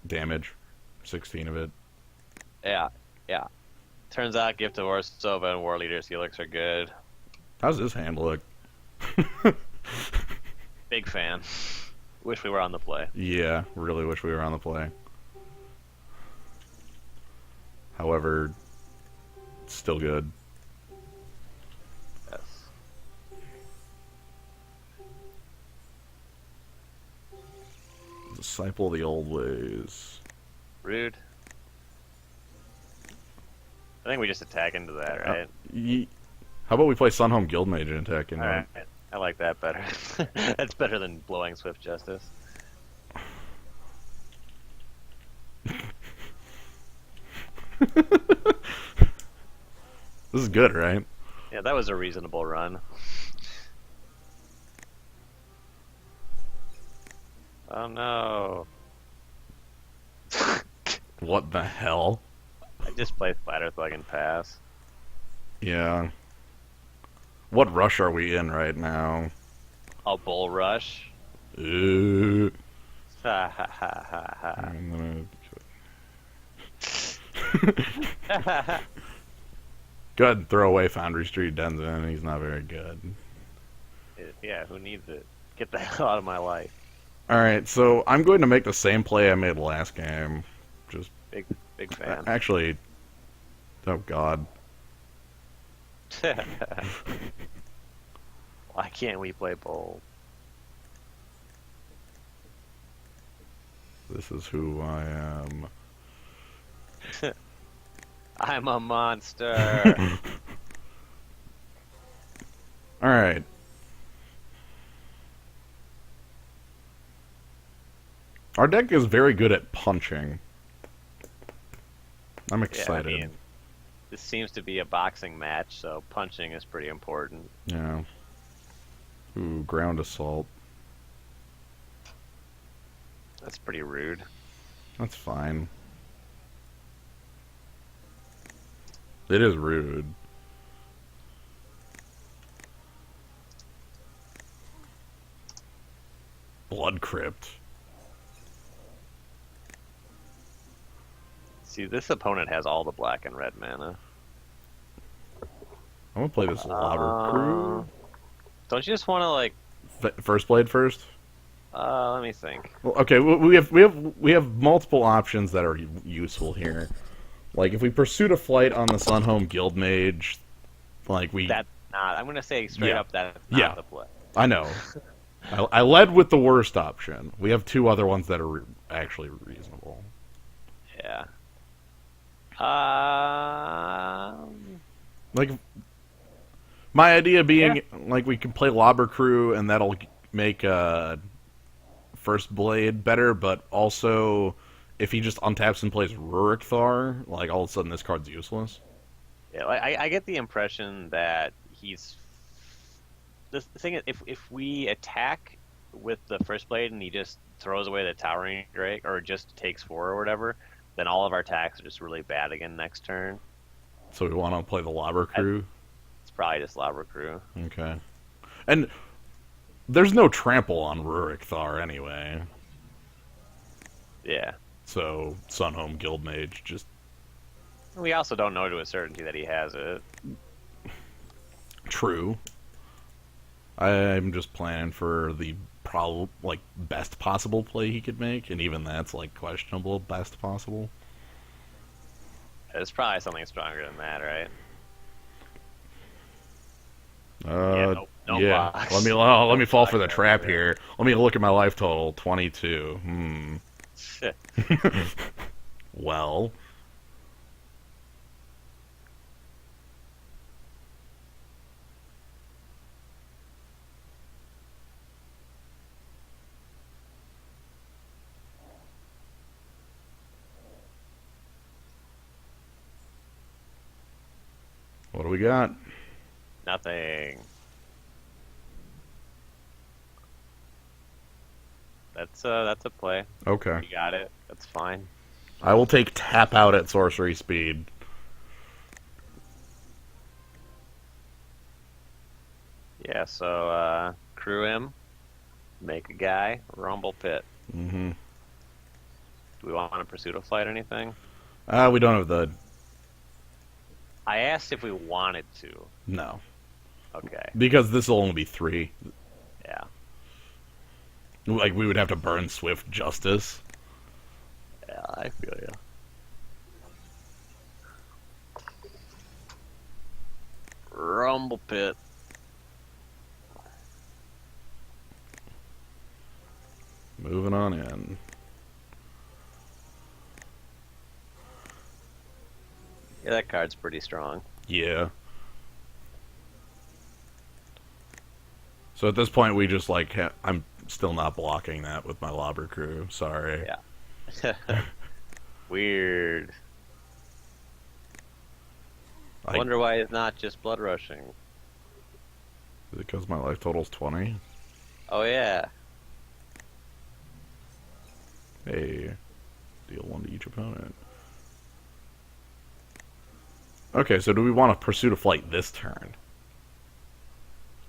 damage. 16 of it. Yeah. Turns out Gift of Orzhov and War Leader's Helix are good. How's this hand look? Big fan. Wish we were on the play. Yeah, really wish we were on the play. However, it's still good. Yes. Disciple of the old ways. Rude. I think we just attack into that, right? How about we play Sunhome Guildmage and attack into Alright. I like that better. That's better than blowing Swift Justice. This is good, right? Yeah, that was a reasonable run. Oh no. What the hell? I just play Splatterthug and pass. Yeah. What rush are we in right now? A Bull Rush. Uh, Ha ha ha ha ha. I'm gonna... Go ahead and throw away Foundry Street Denzin. He's not very good. Yeah, who needs it? Get the hell out of my life. Alright, so I'm going to make the same play I made last game. Just Big fan. actually, oh god. Why can't we play bold? This is who I am. I'm a monster. Alright. Our deck is very good at punching. I'm excited. Yeah, I mean, this seems to be a boxing match, so punching is pretty important. Yeah. Ooh, ground assault. That's pretty rude. That's fine. It is rude. Blood Crypt. See, this opponent has all the black and red mana. I'm gonna play this Lobber Crew. Don't you just want to, like... First blade first? Let me think. Well, okay, we have multiple options that are useful here. Like if we pursued a flight on the Sunhome Guildmage, like we That's not. I'm gonna say straight yeah up that's yeah not the play. I know. I led with the worst option. We have two other ones that are actually reasonable. Yeah. Like my idea Yeah. being like we could play Lobber Crew and that'll make First Blade better, but also if he just untaps and plays Rurik Thar, like all of a sudden this card's useless. Yeah, like, I get the impression that he's. The thing is, if we attack with the first blade and he just throws away the towering drake or just takes 4 or whatever, then all of our attacks are just really bad again next turn. So we want to play the Lobber Crew. It's probably just Lava Crew. Okay. And there's no trample on Rurik Thar anyway. Yeah. So Sunhome Guildmage just We also don't know to a certainty that he has it. true. I'm just planning for the best possible play he could make, and even that's like questionable best possible. There's probably something stronger than that, right? Uh, No yeah. box. Let me fall for the box trap over here. Let me look at my life total. 22. Shit. Well, what do we got? Nothing. That's a play. Okay. You got it. That's fine. I will take tap out at sorcery speed. Yeah, so crew him, make a guy, rumble pit. Mm-hmm. Do we want to pursue a flight or anything? We don't have the... I asked if we wanted to. No. Okay. Because this will only be 3. Yeah. Like, we would have to burn Swift Justice. Yeah, I feel you. Rumble pit. Moving on in. Yeah, that card's pretty strong. Yeah. So at this point, we just, like, I'm still not blocking that with my Lobber Crew. Sorry. Yeah. Weird. I wonder why it's not just blood rushing. Is it because my life total's 20? Oh, yeah. Hey. Deal 1 to each opponent. Okay, so do we want to pursue a flight this turn?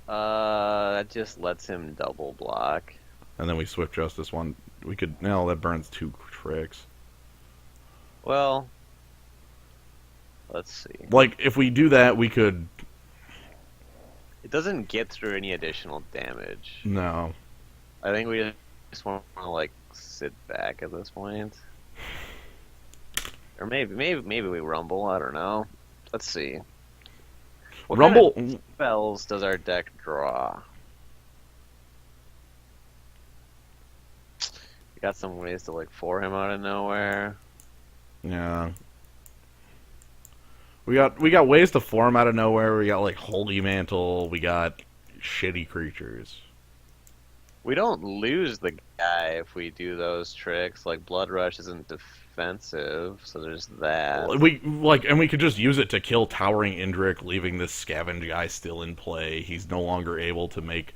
That just lets him double block. And then we Swift Justice 1. We could... No, that burns 2 tricks. Well, let's see. Like, if we do that, we could... It doesn't get through any additional damage. No. I think we just want to, like, sit back at this point. Or maybe we rumble, I don't know. Let's see. What Rumble... kind of spells does our deck draw? We got some ways to, like, 4 him out of nowhere. Yeah. We got ways to form out of nowhere. We got like Holy Mantle. We got shitty creatures. We don't lose the guy if we do those tricks. Like Blood Rush isn't defensive, so there's that. And we could just use it to kill Towering Indrik, leaving this Scavenge guy still in play. He's no longer able to make.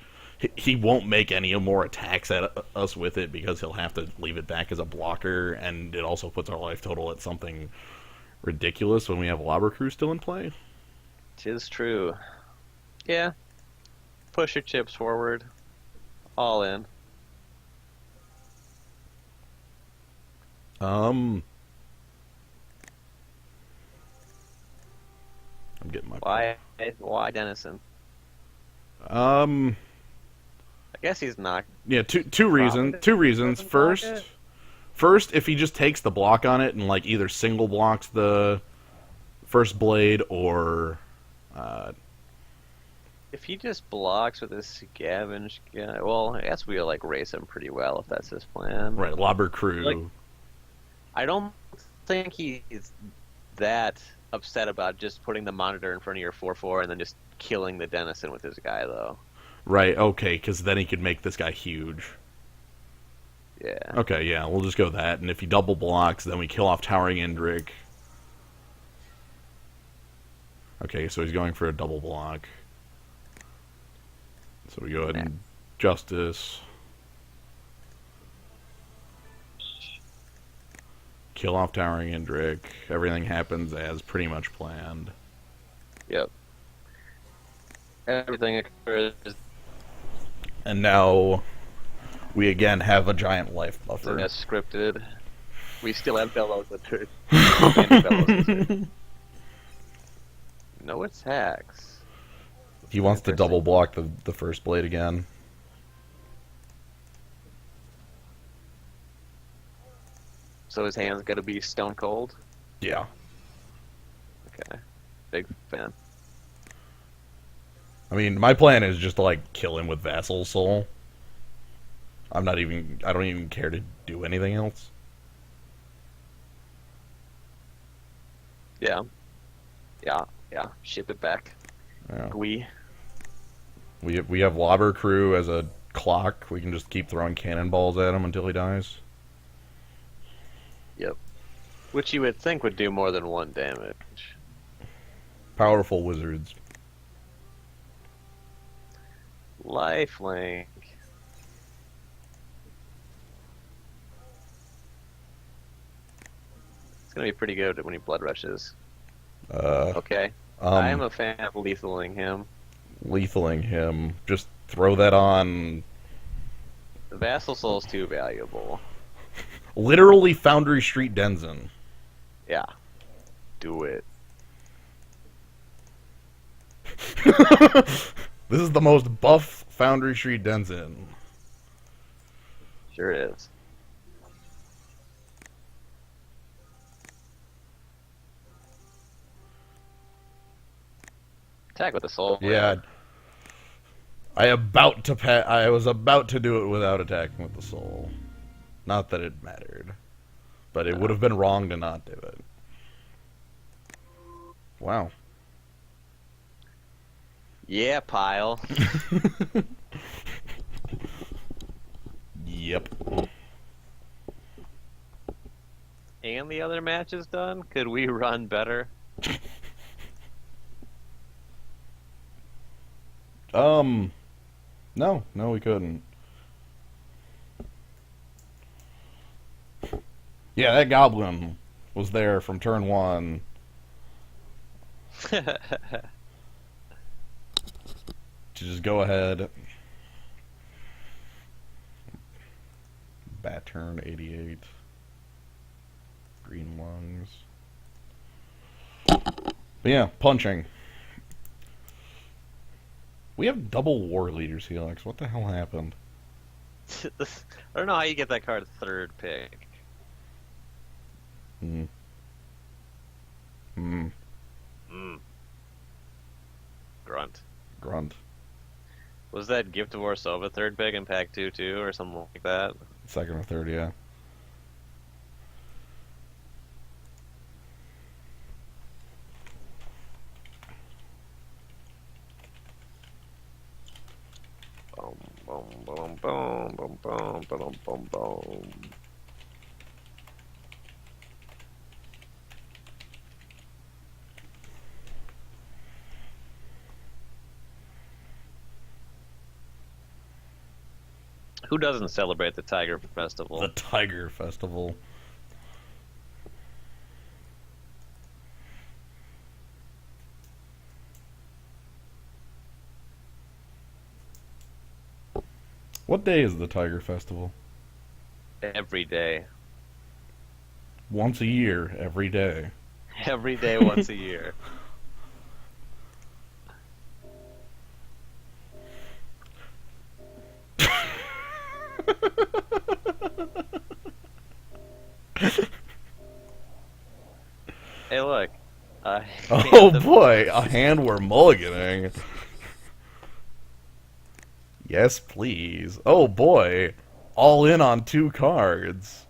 He won't make any more attacks at us with it because he'll have to leave it back as a blocker, and it also puts our life total at something ridiculous when we have Lobber Crew still in play. Tis true. Yeah. Push your chips forward. All in. I'm getting my... Why Dennison? I guess he's not. Yeah, two reasons. Probably Two reasons. doesn't block it. First, if he just takes the block on it and like either single blocks the first blade or If he just blocks with his scavenge guy, well, I guess we'll like race him pretty well if that's his plan. right, Lobber Crew. Like, I don't think he's that upset about just putting the monitor in front of your 4/4 and then just killing the Denizen with his guy, though. Right, okay, because then he could make this guy huge. Yeah. Okay, yeah, we'll just go that. And if he double blocks, then we kill off Towering Indrik. Okay, so he's going for a double block. So we go ahead and Justice. Kill off Towering Indrik. Everything happens as pretty much planned. Yep. Everything occurs. And now we again have a giant life buffer. As scripted. We still have Bellows Wizard. And Bellows Wizard. No attacks. He wants to double block the first blade again. So his hand's gotta be stone cold? Yeah. Okay. Big fan. I mean, my plan is just to, like, kill him with Vassal Soul. I don't even care to do anything else. Yeah. Yeah. Ship it back. Yeah. We We have Lobber Crew as a clock. We can just keep throwing cannonballs at him until he dies. Yep. Which you would think would do more than 1 damage. Powerful wizards. Lifelink. It's gonna be pretty good when he blood rushes. Okay. I am a fan of lethaling him. Lethaling him. Just throw that on. The Vassal Soul's too valuable. Literally Foundry Street Denizen. Yeah. Do it. This is the most buff Foundry Street Denizen. Sure is. Attack with the soul. Yeah. I was about to do it without attacking with the soul. Not that it mattered. But it would have been wrong to not do it. Wow. Yeah, pile. Yep. And the other match is done? Could we run better? No, we couldn't. Yeah, that goblin was there from turn 1. To just go ahead. Bat turn 88. Green lungs. But yeah, punching. We have double war leaders, Helix. What the hell happened? I don't know how you get that card 3rd pick. Grunt. Was that Gift of Orsova 3rd pick in pack 2 too, or something like that? 2nd or 3rd, yeah. Boom, boom, boom, boom, boom, boom, boom, boom. Who doesn't celebrate the Tiger Festival? The Tiger Festival. What day is the Tiger Festival? Every day. Once a year, every day. Every day, once a year. Hey, look. Oh boy, a hand we're mulliganing. Yes, please. Oh boy, all in on 2 cards.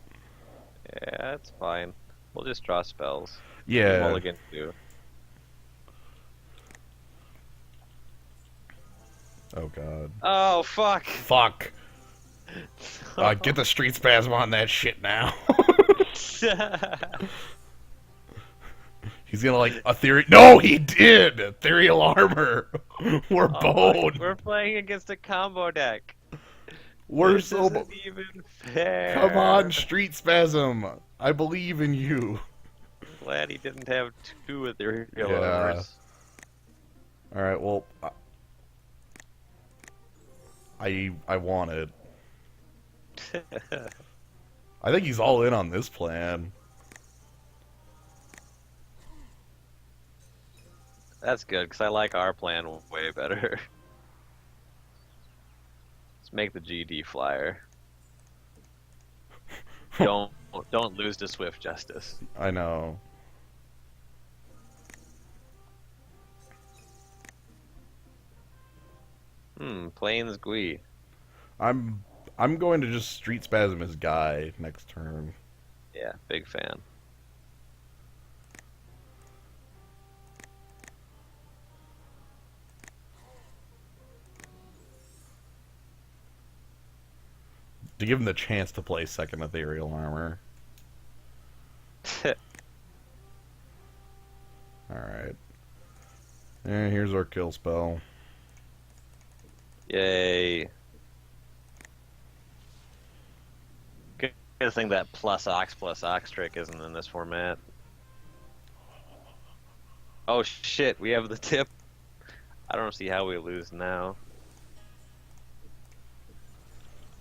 Yeah, that's fine. We'll just draw spells. You Yeah. mulligan too. Oh god. Oh, fuck! Fuck. Get the street spasm on that shit now. He's gonna like a theory. No, he did. Ethereal armor. We're bone. We're playing against a combo deck. We're This so. isn't even fair. Come on, street spasm. I believe in you. Glad he didn't have 2 ethereal Yeah. armors. All right. Well, I want it. I think he's all in on this plan. That's good, because I like our plan way better. Let's make the GD flyer. Don't lose to Swift Justice. I know. Plains Gui. I'm going to just street spasm his guy next turn. Yeah, big fan. To give him the chance to play second ethereal armor. Alright. And here's our kill spell. Yay. Good thing that plus ox trick isn't in this format. Oh shit, we have the tip. I don't see how we lose now.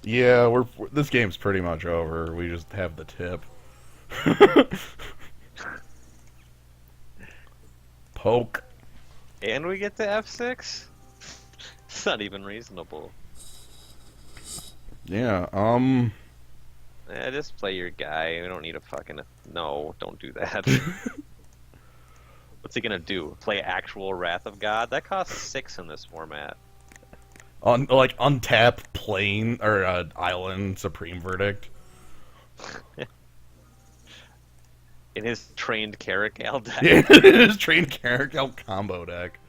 Yeah, this game's pretty much over. We just have the tip. Poke. And we get to F6? It's not even reasonable. Yeah, Just play your guy. We don't need a fucking... No, don't do that. What's he gonna do? Play actual Wrath of God? That costs 6 in this format. Untap plane or island supreme verdict. In his trained Caracal deck. Yeah, his trained Caracal combo deck.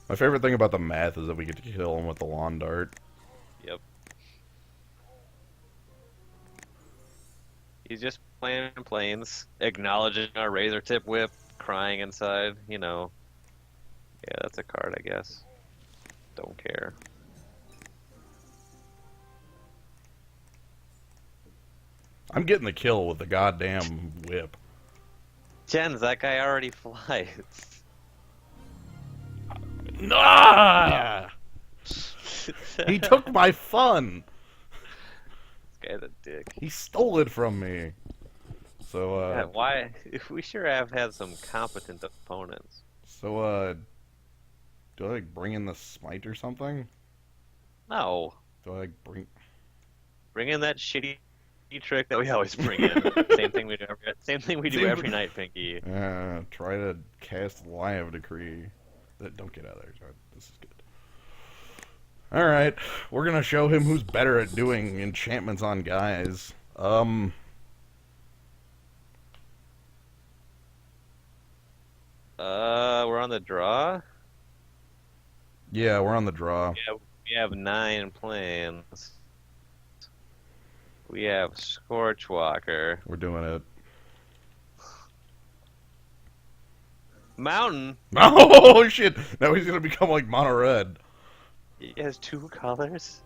My favorite thing about the math is that we get to kill him with the lawn dart. Yep. He's just playing planes, acknowledging our razor tip whip, crying inside, you know. Yeah, that's a card, I guess. Don't care. I'm getting the kill with the goddamn whip. Jens, that guy already flies. Ah! He took my fun. This guy's a dick. He stole it from me. So, Yeah, why? If we sure have had some competent opponents. So, do I like bring in the smite or something? No. Do I like Bring in that shitty trick that we always bring in. Same thing we do every night, Pinky. Try to cast Lie of Decree. Don't get out of there. This is good. Alright, we're gonna show him who's better at doing enchantments on guys. We're on the draw? Yeah, we're on the draw. Yeah, we have 9 plans. We have Scorchwalker. We're doing it. Mountain? Oh shit! Now he's gonna become like mono red. He has 2 colors?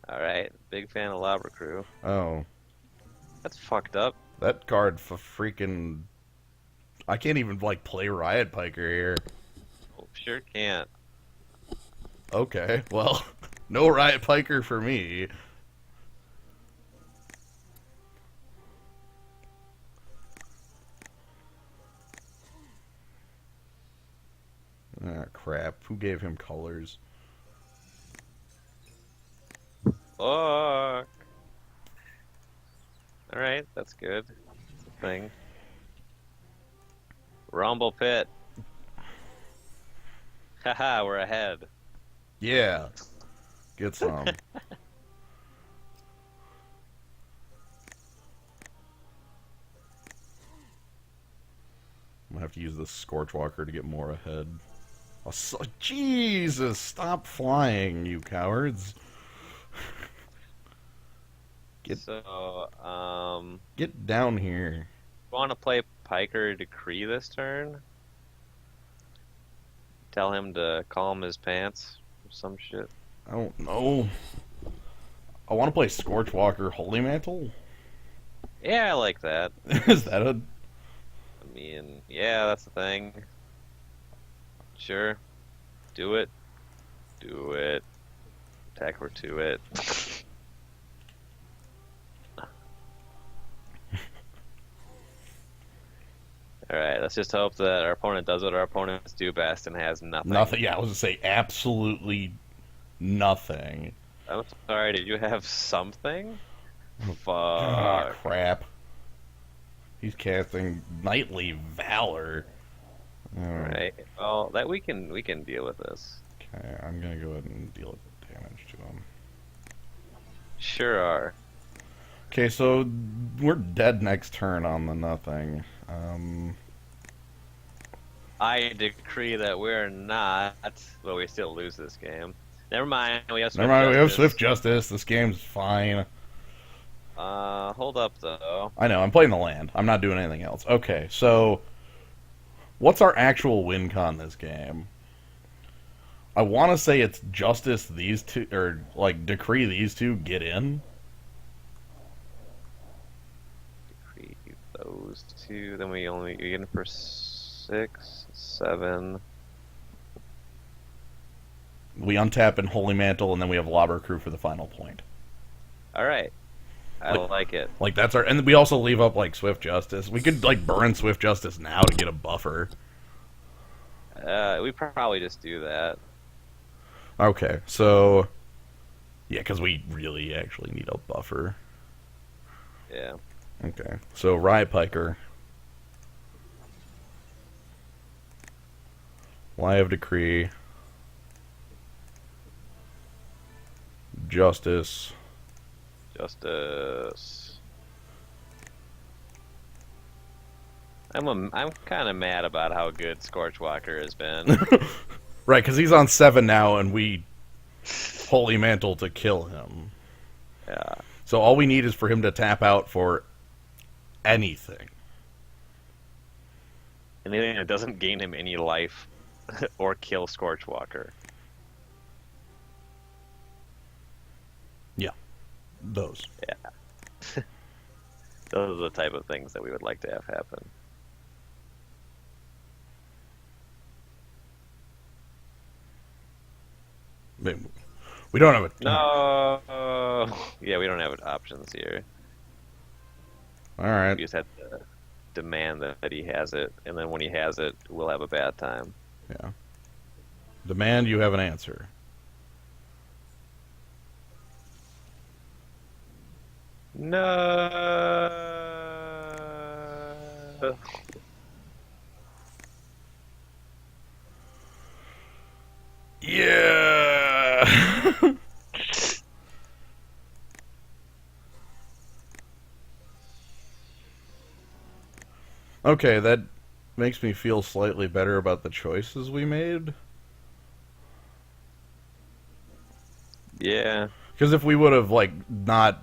Alright, big fan of Lava Crew. Oh. That's fucked up. That card for freaking... I can't even, like, play Riot Piker here. Oh, sure can't. Okay, well, no Riot Piker for me. Ah, crap. crap. Who gave him colors? Fuck. Alright, that's good. Thing. Rumble Pit. Haha, we're ahead. Yeah. Get some. I'm gonna have to use the Scorchwalker to get more ahead. Oh, Jesus, stop flying, you cowards. Get down here. Want to play Piker Decree this turn? Tell him to calm his pants or some shit. I don't know. I want to play Scorchwalker Holy Mantle. Yeah, I like that. Is that a... I mean, yeah, that's the thing. Sure. Do it. Do it. Attack her to it. Alright, let's just hope that our opponent does what our opponents do best and has nothing. Nothing. Yeah, I was going to say absolutely nothing. I'm sorry, did you have something? Fuck. Ah, crap. He's casting Knightly Valor. Alright, well, that we can deal with this. Okay, I'm gonna go ahead and deal damage to him. Sure are. Okay, so we're dead next turn on the nothing. I decree that we're not, but we still lose this game. Never mind, we have Swift Never mind, we have Justice. Swift Justice. This game's fine. Hold up though. I know, I'm playing the land. I'm not doing anything else. Okay, so what's our actual win con this game? I want to say it's Justice these two, or like Decree these two, get in. Decree those two, then we only get in for 6, 7. We untap in Holy Mantle, and then we have Lobber Crew for the final point. Alright. I like it. Like, that's our... And we also leave up, like, Swift Justice. We could, like, burn Swift Justice now to get a buffer. We probably just do that. Okay, so... Yeah, because we really actually need a buffer. Yeah. Okay, so Riot Piker. Lie of Decree. Justice. Justice. I'm kind of mad about how good Scorchwalker has been. Right, because he's on 7 now, and we Holy Mantle to kill him. Yeah. So all we need is for him to tap out for anything. Anything that doesn't gain him any life or kill Scorchwalker. Yeah, those. Yeah. Those are the type of things that we would like to have happen. We don't have it. No. Yeah, we don't have options here. All right. We just have to demand that he has it, and then when he has it, we'll have a bad time. Yeah. Demand you have an answer. No. Yeah. Okay, that makes me feel slightly better about the choices we made. Yeah. Because if we would have, like, not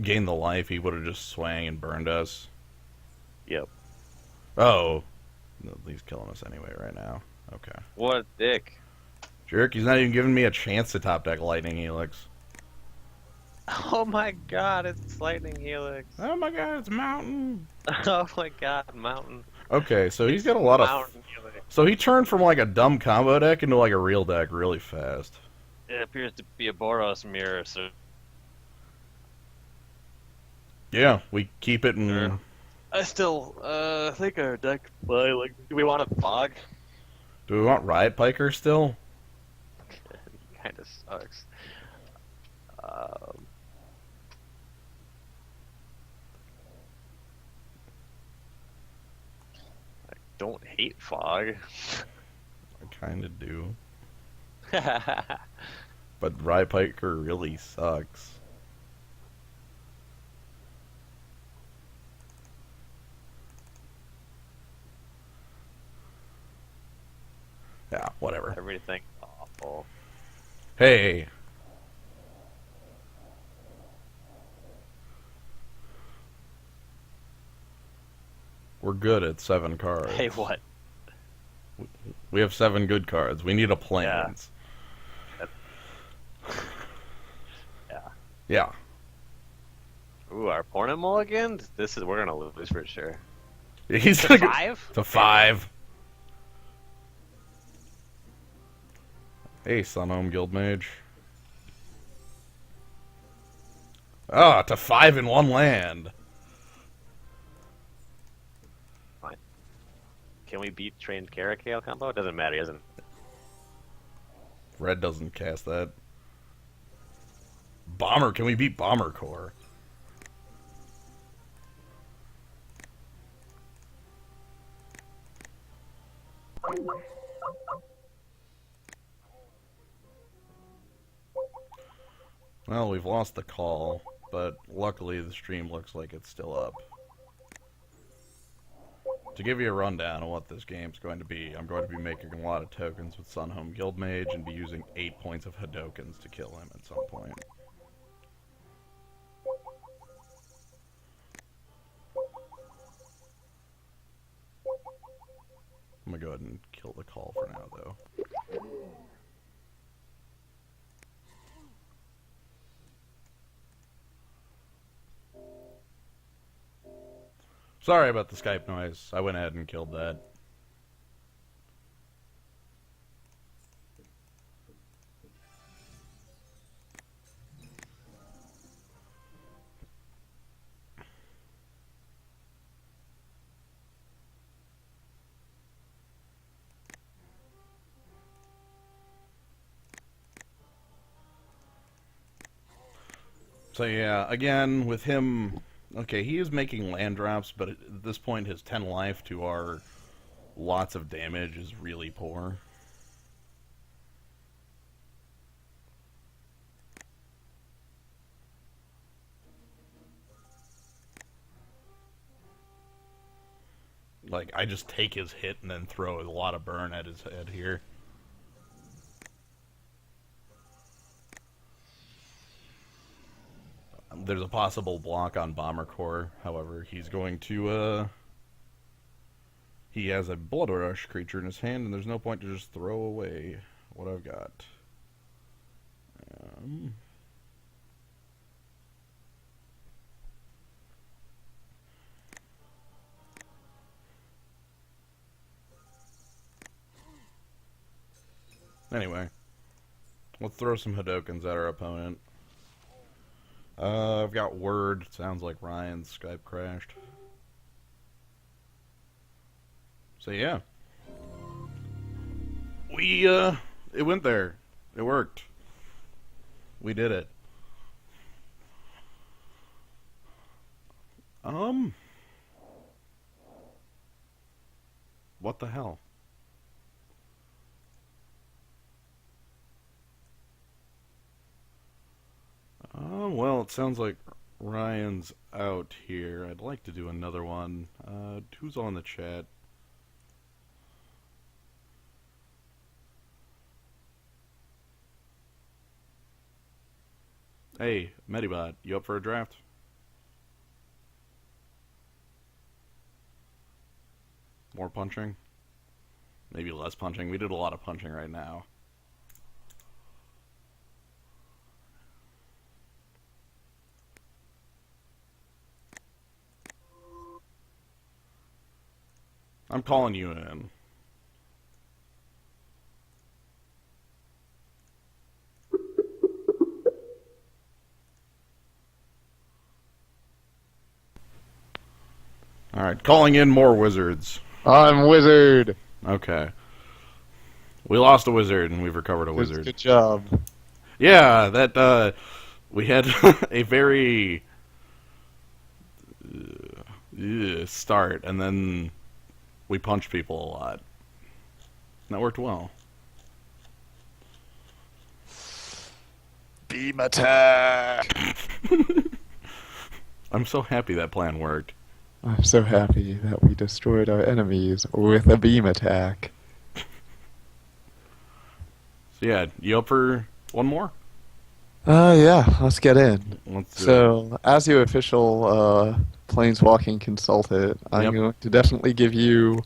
gained the life, he would have just swang and burned us. Yep. Oh. No, he's killing us anyway right now. Okay. What a dick. Jerk, he's not even giving me a chance to top deck Lightning Helix. Oh my god, it's Lightning Helix. Oh my god, it's Mountain. Oh my god, Mountain. Okay, so he's got a lot of... Mountain Helix. So he turned from, like, a dumb combo deck into, like, a real deck really fast. It appears to be a Boros mirror, so... Yeah, we keep it and... Sure. I still, think our deck play, like, do we want to fog? Do we want Riot Piker still? He kind of sucks. Um, I don't hate Fog. I kind of do. But Riot Piker really sucks. Yeah, whatever. Everything's awful. Hey, we're good at 7 cards. Hey, what? We have 7 good cards. We need a Plains. Yeah. Yeah. Ooh, our opponent mulligans? We're gonna lose for sure. He's To 5? To 5. Hey, Sunhome Guildmage. Ah, to 5 in 1 land. Fine. Can we beat trained Caracal combo? It doesn't matter, he doesn't. Red doesn't cast that. Bomber, can we beat Bomber Core? Well, we've lost the call, but luckily the stream looks like it's still up. To give you a rundown of what this game's going to be, I'm going to be making a lot of tokens with Sunhome Guildmage and be using 8 points of Hadokens to kill him at some point. I'm gonna go ahead and kill the call for now, though. Sorry about the Skype noise. I went ahead and killed that. So yeah, again, with him... Okay, he is making land drops, but at this point his 10 life to our lots of damage is really poor. Like, I just take his hit and then throw a lot of burn at his head here. There's a possible block on Bomber Core, however, he's going to, he has a Blood Rush creature in his hand, and there's no point to just throw away what I've got. Anyway, let's throw some Hadokens at our opponent. I've got word. Sounds like Ryan's Skype crashed. So yeah. It went there. It worked. We did it. What the hell? Well, it sounds like Ryan's out here. I'd like to do another one. Who's on the chat? Hey, Medibot, you up for a draft? More punching? Maybe less punching. We did a lot of punching right now. I'm calling you in. Alright, calling in more wizards. I'm wizard. Okay. We lost a wizard, and we've recovered a wizard. Good job. Yeah, that, we had a very start, and then we punched people a lot. That worked well. Beam attack! I'm so happy that plan worked. I'm so happy that we destroyed our enemies with a beam attack. So yeah, you up for one more? Yeah, let's get in. Let's do it. So, as your official planeswalking consultant, I'm Yep. going to definitely give you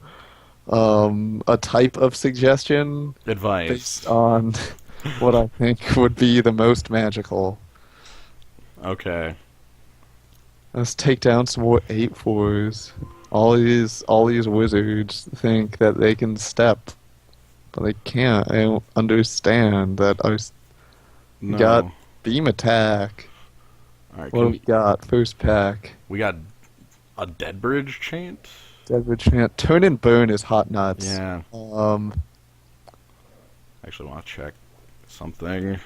a type of suggestion Advice. based on what I think would be the most magical. Okay. Let's take down some more 8/4s. All these wizards think that they can step, but they can't. I don't understand that I No. got beam attack. All right. What do we got? First pack. We got a dead bridge chant. Deadwood Chant. Turn and Burn is hot nuts. Yeah. Actually, want to check something.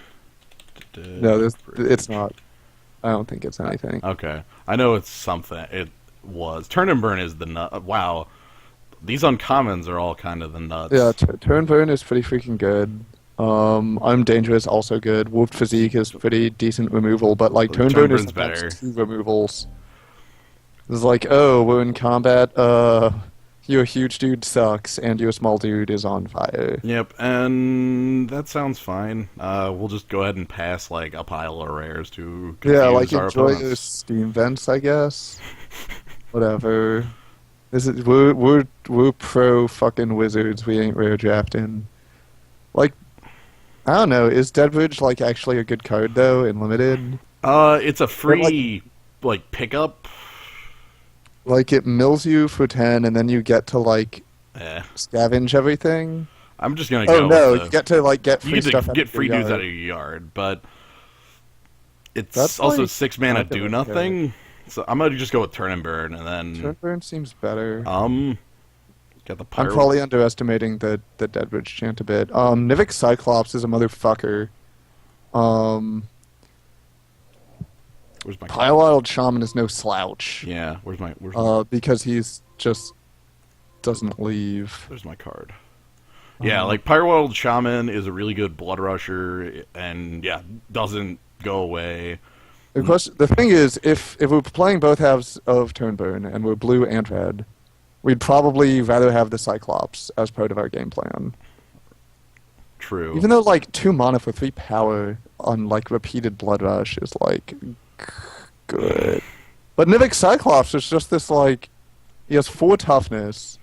No, Dead it's bridge. not. I don't think it's anything. Okay. I know it's something. It was. Turn and burn is the nut. Wow. These uncommons are all kind of the nuts. Yeah, Turn Burn is pretty freaking good. I'm Dangerous also good. Wolf Physique is pretty decent removal, but like Turn Burn is Burn's better. 2 removals. It's like, oh, we're in combat. Your huge dude sucks, and your small dude is on fire. Yep, and that sounds fine. We'll just go ahead and pass like a pile of rares to confuse Yeah, like our enjoy opponents. your Steam vents, I guess. Whatever. We're pro fucking wizards. We ain't rare drafting. Like, I don't know. Is Deadbridge like actually a good card though in limited? It's a free like pickup. Like it mills you for 10, and then you get to like Eh. scavenge everything. I'm just gonna Oh go. no, with you get to like get you free get stuff. to out get of your free dudes yard. out of your yard, but it's That's also like 6 mana kind of do okay. nothing. So I'm gonna just go with turn and burn, and then Turn Burn seems better. get the I'm pyro. probably underestimating the Deadbridge chant a bit. Nivik Cyclops is a motherfucker. Where's my Pywild Shaman is no slouch. Yeah, where's my Because he's just doesn't leave. there's my card. Yeah, like Pyrowild Shaman is a really good blood rusher, and yeah, doesn't go away. The thing is, if we're playing both halves of Turnburn and we're blue and red, we'd probably rather have the Cyclops as part of our game plan. True. Even though like 2 mana for 3 power on like repeated blood rush is like good. But Nivik Cyclops is just this like he has 4 toughness,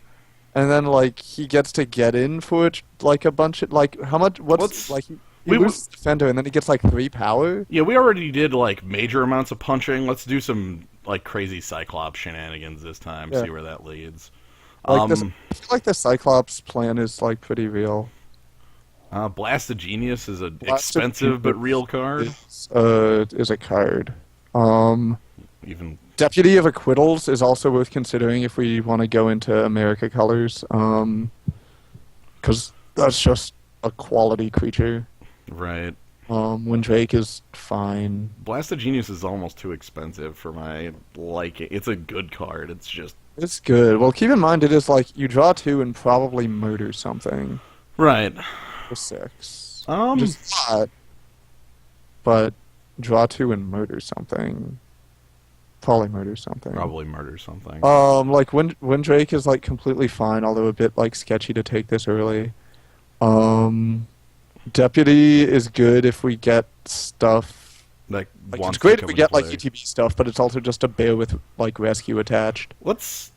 and then like he gets to get in for it, like a bunch of like how much what's like he we loses defender and then he gets like 3 power. Yeah, we already did like major amounts of punching. Let's do some like crazy Cyclops shenanigans this time. Yeah. See where that leads. Like this, I feel like the Cyclops plan is like pretty real. Blast of Genius is an Blast of expensive but Genius real card. Is a card. Even Deputy of Acquittals is also worth considering if we want to go into America colors, because that's just a quality creature. right. Windrake is fine. Blast of Genius is almost too expensive for my liking. It's a good card. It's just It's good. Well, keep in mind it is like you draw 2 and probably murder something right. for 6. Um, Just not, but draw 2 and murder something. Probably murder something. probably murder something. Like Windrake is like completely fine, although a bit like sketchy to take this early. Deputy is good if we get stuff. Like Like, wants it's great to if we come get into like play. ETB stuff, but it's also just a bear with like rescue attached. Let's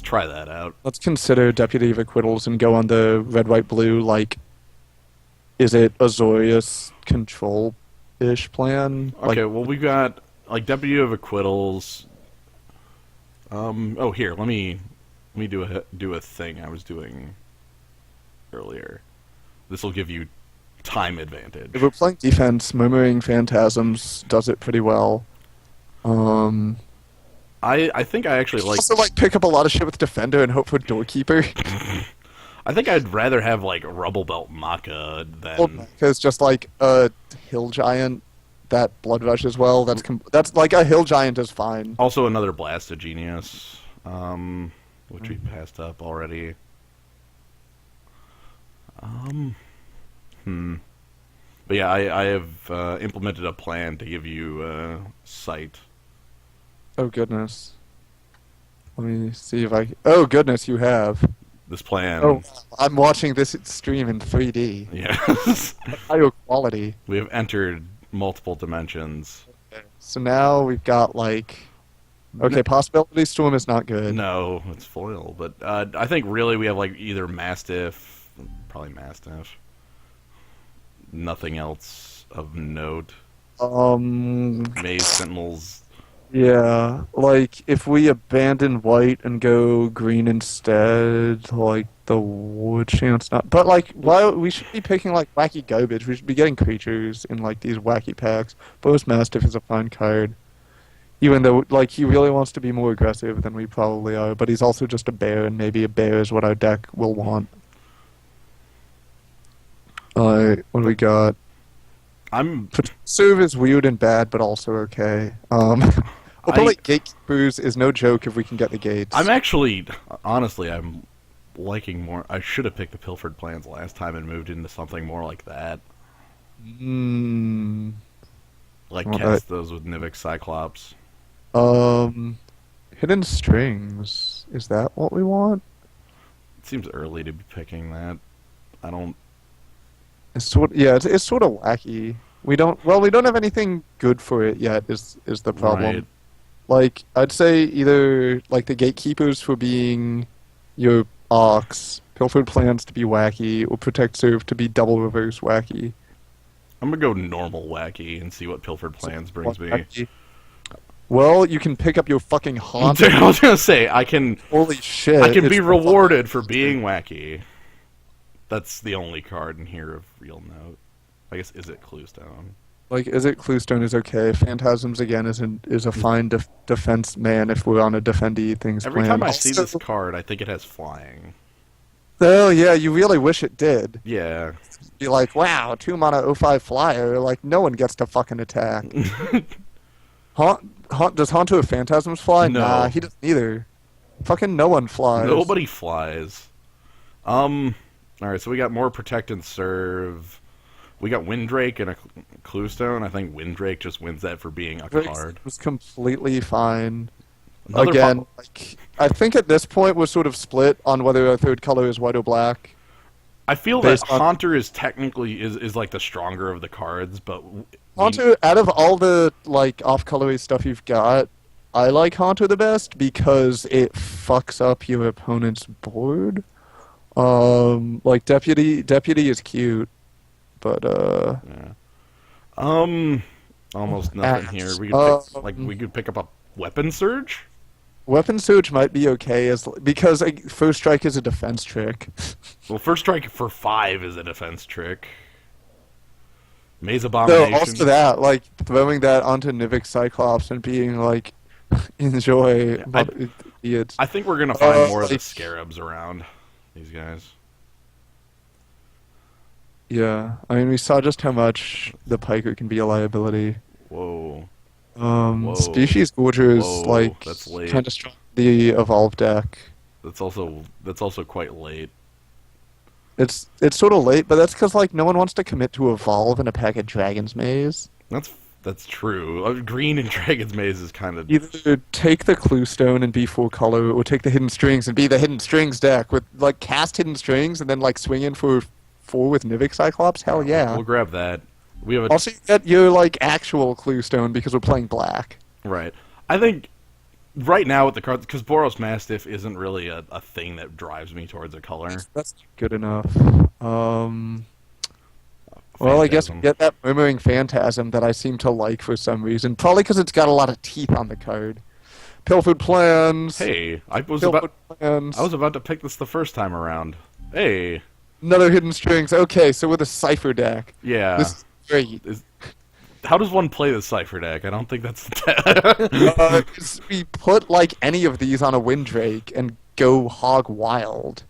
try that out. Let's consider Deputy of Acquittals and go on the red, white, blue. Like, is it Azorius control-ish plan? Okay, well we got like Deputy of Acquittals. Oh here, let me do a thing I was doing earlier. This will give you time advantage. If we're playing defense, Murmuring Phantasms does it pretty well. I think I actually like Also, like, pick up a lot of shit with Defender and hope for Doorkeeper. I think I'd rather have like Rubble Belt Maka than. Because just like a hill giant that blood rush as well. That's like a hill giant is fine. Also, another Blastogenius, which we passed up already. But yeah, I have implemented a plan to give you sight. Oh goodness. Let me see if I. Oh goodness, you have. This plan. Oh, I'm watching this stream in 3D. Yes. Higher quality. We have entered multiple dimensions. So now we've got like. Okay, Possibility Storm is not good. No, it's foil. But I think really we have like either Mastiff, probably Mastiff. Nothing else of note. Maze Sentinels. Yeah, like if we abandon white and go green instead, like the wood chance not. But like, why we should be picking like wacky garbage? We should be getting creatures in like these wacky packs. Boast Mastiff is a fine card, even though like he really wants to be more aggressive than we probably are. But he's also just a bear, and maybe a bear is what our deck will want. Alright, what do we got? Serve is weird and bad, but also okay. Like Gatekeepers is no joke if we can get the gates. I'm actually, honestly, I'm liking more. I should have picked the Pilfered Plans last time and moved into something more like that. Like cast those with Nivix Cyclops. Hidden Strings. Is that what we want? It seems early to be picking that. I don't. It's sort of wacky. We don't have anything good for it yet. Is the problem? Right. Like I'd say either like the Gatekeepers for being your Ox, Pilfered Plans to be wacky, or Protect Serve to be double reverse wacky. I'm gonna go normal wacky and see what Pilfered Plans brings me. Well, you can pick up your fucking haunt. I was gonna say I can. Holy shit! I can be rewarded for being wacky. That's the only card in here of real note. I guess, is it Cluestone? Like, is it Cluestone is okay. Phantasms, again, is a fine defense man if we're on a defendy things Every plan. time I see this card, I think it has flying. Oh, yeah, you really wish it did. Yeah. Be like, wow, 2-mana 0/5 flyer, like, no one gets to fucking attack. Does Haunter of Phantasms fly? No. Nah, he doesn't either. Fucking no one flies. Nobody flies. Alright, so we got more Protect and Serve. We got Windrake and a Cluestone. I think Windrake just wins that for being a card. It was completely fine. Another Again, like, I think at this point we're sort of split on whether our third color is white or black. I feel that Haunter is technically is like the stronger of the cards, but Haunter, out of all the like off-colory stuff you've got, I like Haunter the best because it fucks up your opponent's board. Like Deputy is cute, but yeah. Almost nothing here. We could we could pick up a Weapon Surge. Weapon Surge might be okay because First Strike is a defense trick. Well, First Strike for 5 is a defense trick. Maze Abomination. No, also that, like, throwing that onto Nivix Cyclops and being like, enjoy. Yeah, I think we're gonna find more of the Scarabs around these guys. Yeah, I mean, we saw just how much the Piker can be a liability. Whoa. Species Gorger is like kind of strong. The Evolve deck. That's also quite late. It's sort of late, but that's because like no one wants to commit to Evolve in a pack of Dragon's Maze. That's true. Green and Dragon's Maze is kind of either take the Cluestone and be full color, or take the Hidden Strings and be the Hidden Strings deck with like cast Hidden Strings and then like swing in for 4 with Nivix Cyclops. Hell yeah, we'll grab that. We have also get your like actual Cluestone because we're playing black. Right. I think right now with the cards, because Boros Mastiff isn't really a thing that drives me towards a color. That's good enough. Well, I guess we get that Murmuring Phantasm that I seem to like for some reason. Probably because it's got a lot of teeth on the card. Pilfered Plans. Hey, I was about to pick this the first time around. Hey. Another Hidden Strings. Okay, so with a Cypher deck. Yeah. This is great. How does one play the Cypher deck? I don't think that's we put like any of these on a Windrake and go hog wild.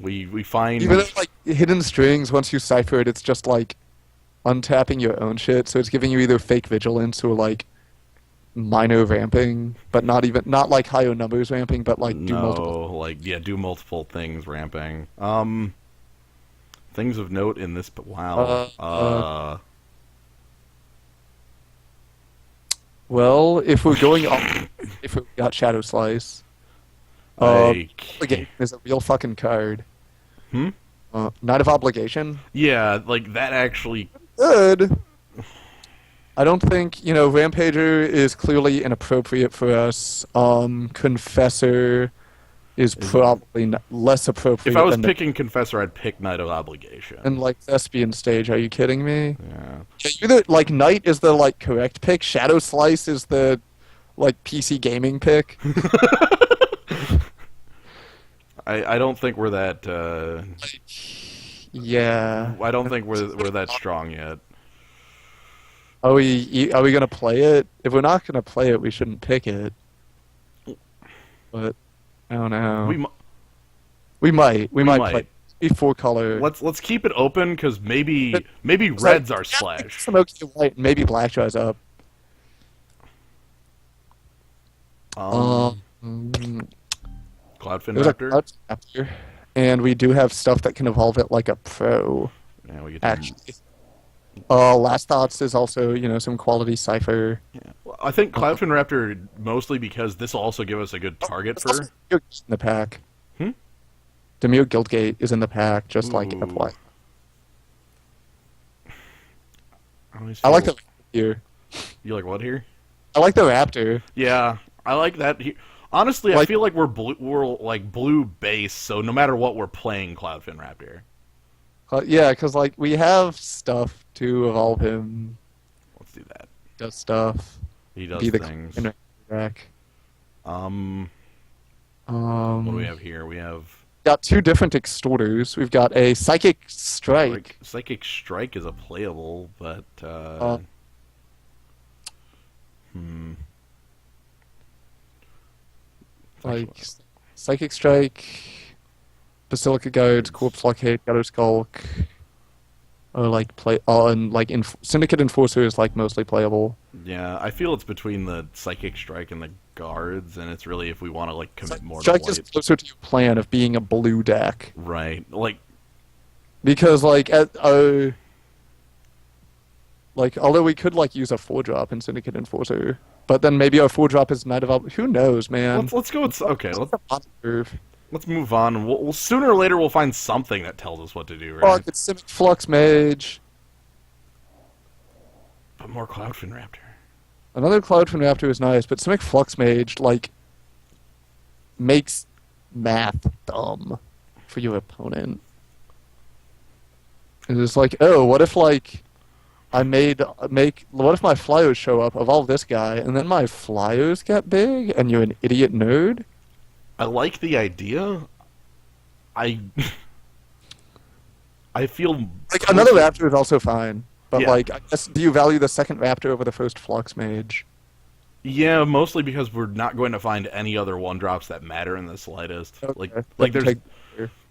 We find Even if, like, hidden strings, once you cipher it, it's just, like, untapping your own shit, so it's giving you either fake vigilance or, like, minor ramping, but not like higher numbers ramping, but, like, do multiple. do multiple things ramping. Things of note in this, but wow. Well, if we're going on, if we got Shadow Slice, the game is a real fucking card. Night of Obligation. Yeah, like that actually. Good. I don't think, Rampager is clearly inappropriate for us. Confessor is probably less appropriate. If I was than picking Confessor, I'd pick Night of Obligation. and like Thespian Stage, are you kidding me? Yeah. Either like Knight is the like correct pick, Shadow Slice is the like PC gaming pick. I don't think we're that. Yeah. I don't think we're that strong yet. Are we gonna play it? If we're not gonna play it, we shouldn't pick it. But I don't know. We might play it. Be 4-color. Let's keep it open because maybe red's our slash. Smoky white, maybe black dries up. Cloudfin There's a Raptor. Cloud Raptor, and we do have stuff that can evolve it like a pro. Yeah, we get Actually. Last Thoughts is also, some quality cipher. Yeah. Well, I think Cloudfin Raptor mostly because this will also give us a good target for. In the pack. Demir Guildgate is in the pack, just like FY. I like the here. You like what here? I like the Raptor. Yeah, I like that. Honestly, I feel like we're blue base, so no matter what, we're playing Cloudfin Raptor. Yeah, because like we have stuff to evolve him. Let's do that. Does stuff. He does Be the things. Back. What do we have here? We have got 2 different extorters. We've got a Psychic Strike. Psychic Strike is a playable, but like Psychic Strike, Basilica Guards, Corpse Blockade, Gutter Skulk, or like Syndicate Enforcer is like mostly playable. Yeah, I feel it's between the Psychic Strike and the Guards, and it's really if we want to like commit more to Strike white. is closer to your plan of being a blue deck. Right, like because although we could like use a 4-drop in Syndicate Enforcer, but then maybe our 4-drop is Night of who knows, man. let's go with Let's move on. We'll sooner or later we'll find something that tells us what to do, right? Fuck, it's Simic Flux Mage. But more Cloudfin Raptor. Another Cloudfin Raptor is nice, but Simic Flux Mage, like, makes math dumb for your opponent. It's like, oh, what if, like, what if my flyers show up, evolve this guy, and then my flyers get big, and you're an idiot nerd? I like the idea. I feel like another Raptor is also fine, but Yeah. like, I guess, do you value the second Raptor over the first Flux Mage? Yeah, mostly because we're not going to find any other 1-drops that matter in the slightest. Okay.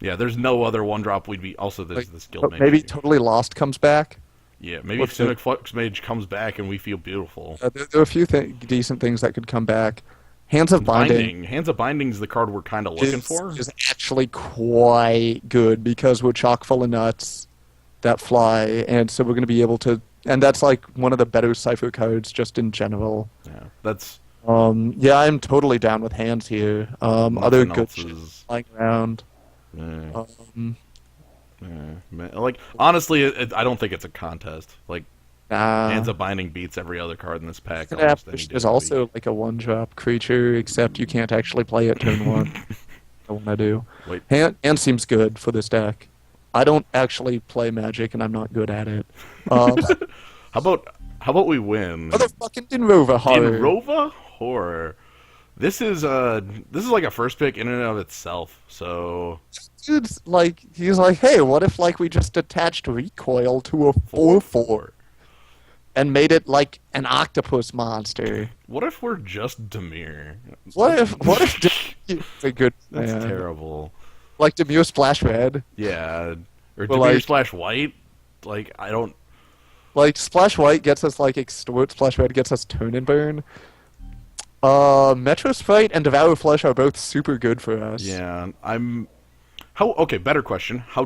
There's no other 1-drop we'd be. Also, there's this guild mage. Maybe Totally Lost comes back. Yeah, maybe Simic Flux Mage comes back and we feel beautiful. There are a few decent things that could come back. Hands of Binding. Hands of Binding is the card we're kind of looking for. Is actually quite good because we're chock full of nuts that fly, and so we're going to be able to. And that's like one of the better cipher cards just in general. Yeah, that's. Yeah, I'm totally down with hands here. Other good shit flying around. Like honestly, I don't think it's a contest. Like. Nah. Hands of Binding beats every other card in this pack. There's also like a 1-drop creature, except you can't actually play it turn 1. I want to do. Wait. Hand seems good for this deck. I don't actually play Magic, and I'm not good at it. How about we win? Motherfucking Dinrova Horror. Dinrova Horror. This is like a first pick in and of itself. So Dude's like, he's like, hey, what if like we just attached recoil to a 4/4? And made it like an octopus monster. What if we're just Demir? What if Demir is a good That's man? terrible. Like Demure Splash Red. Yeah, or Well, Demir like- Splash White. Like I don't. Like Splash White gets us like Extort, Splash Red gets us Turn and Burn. Metro Sprite and Devour Flesh are both super good for us. Yeah, I'm. How? Okay, better question. How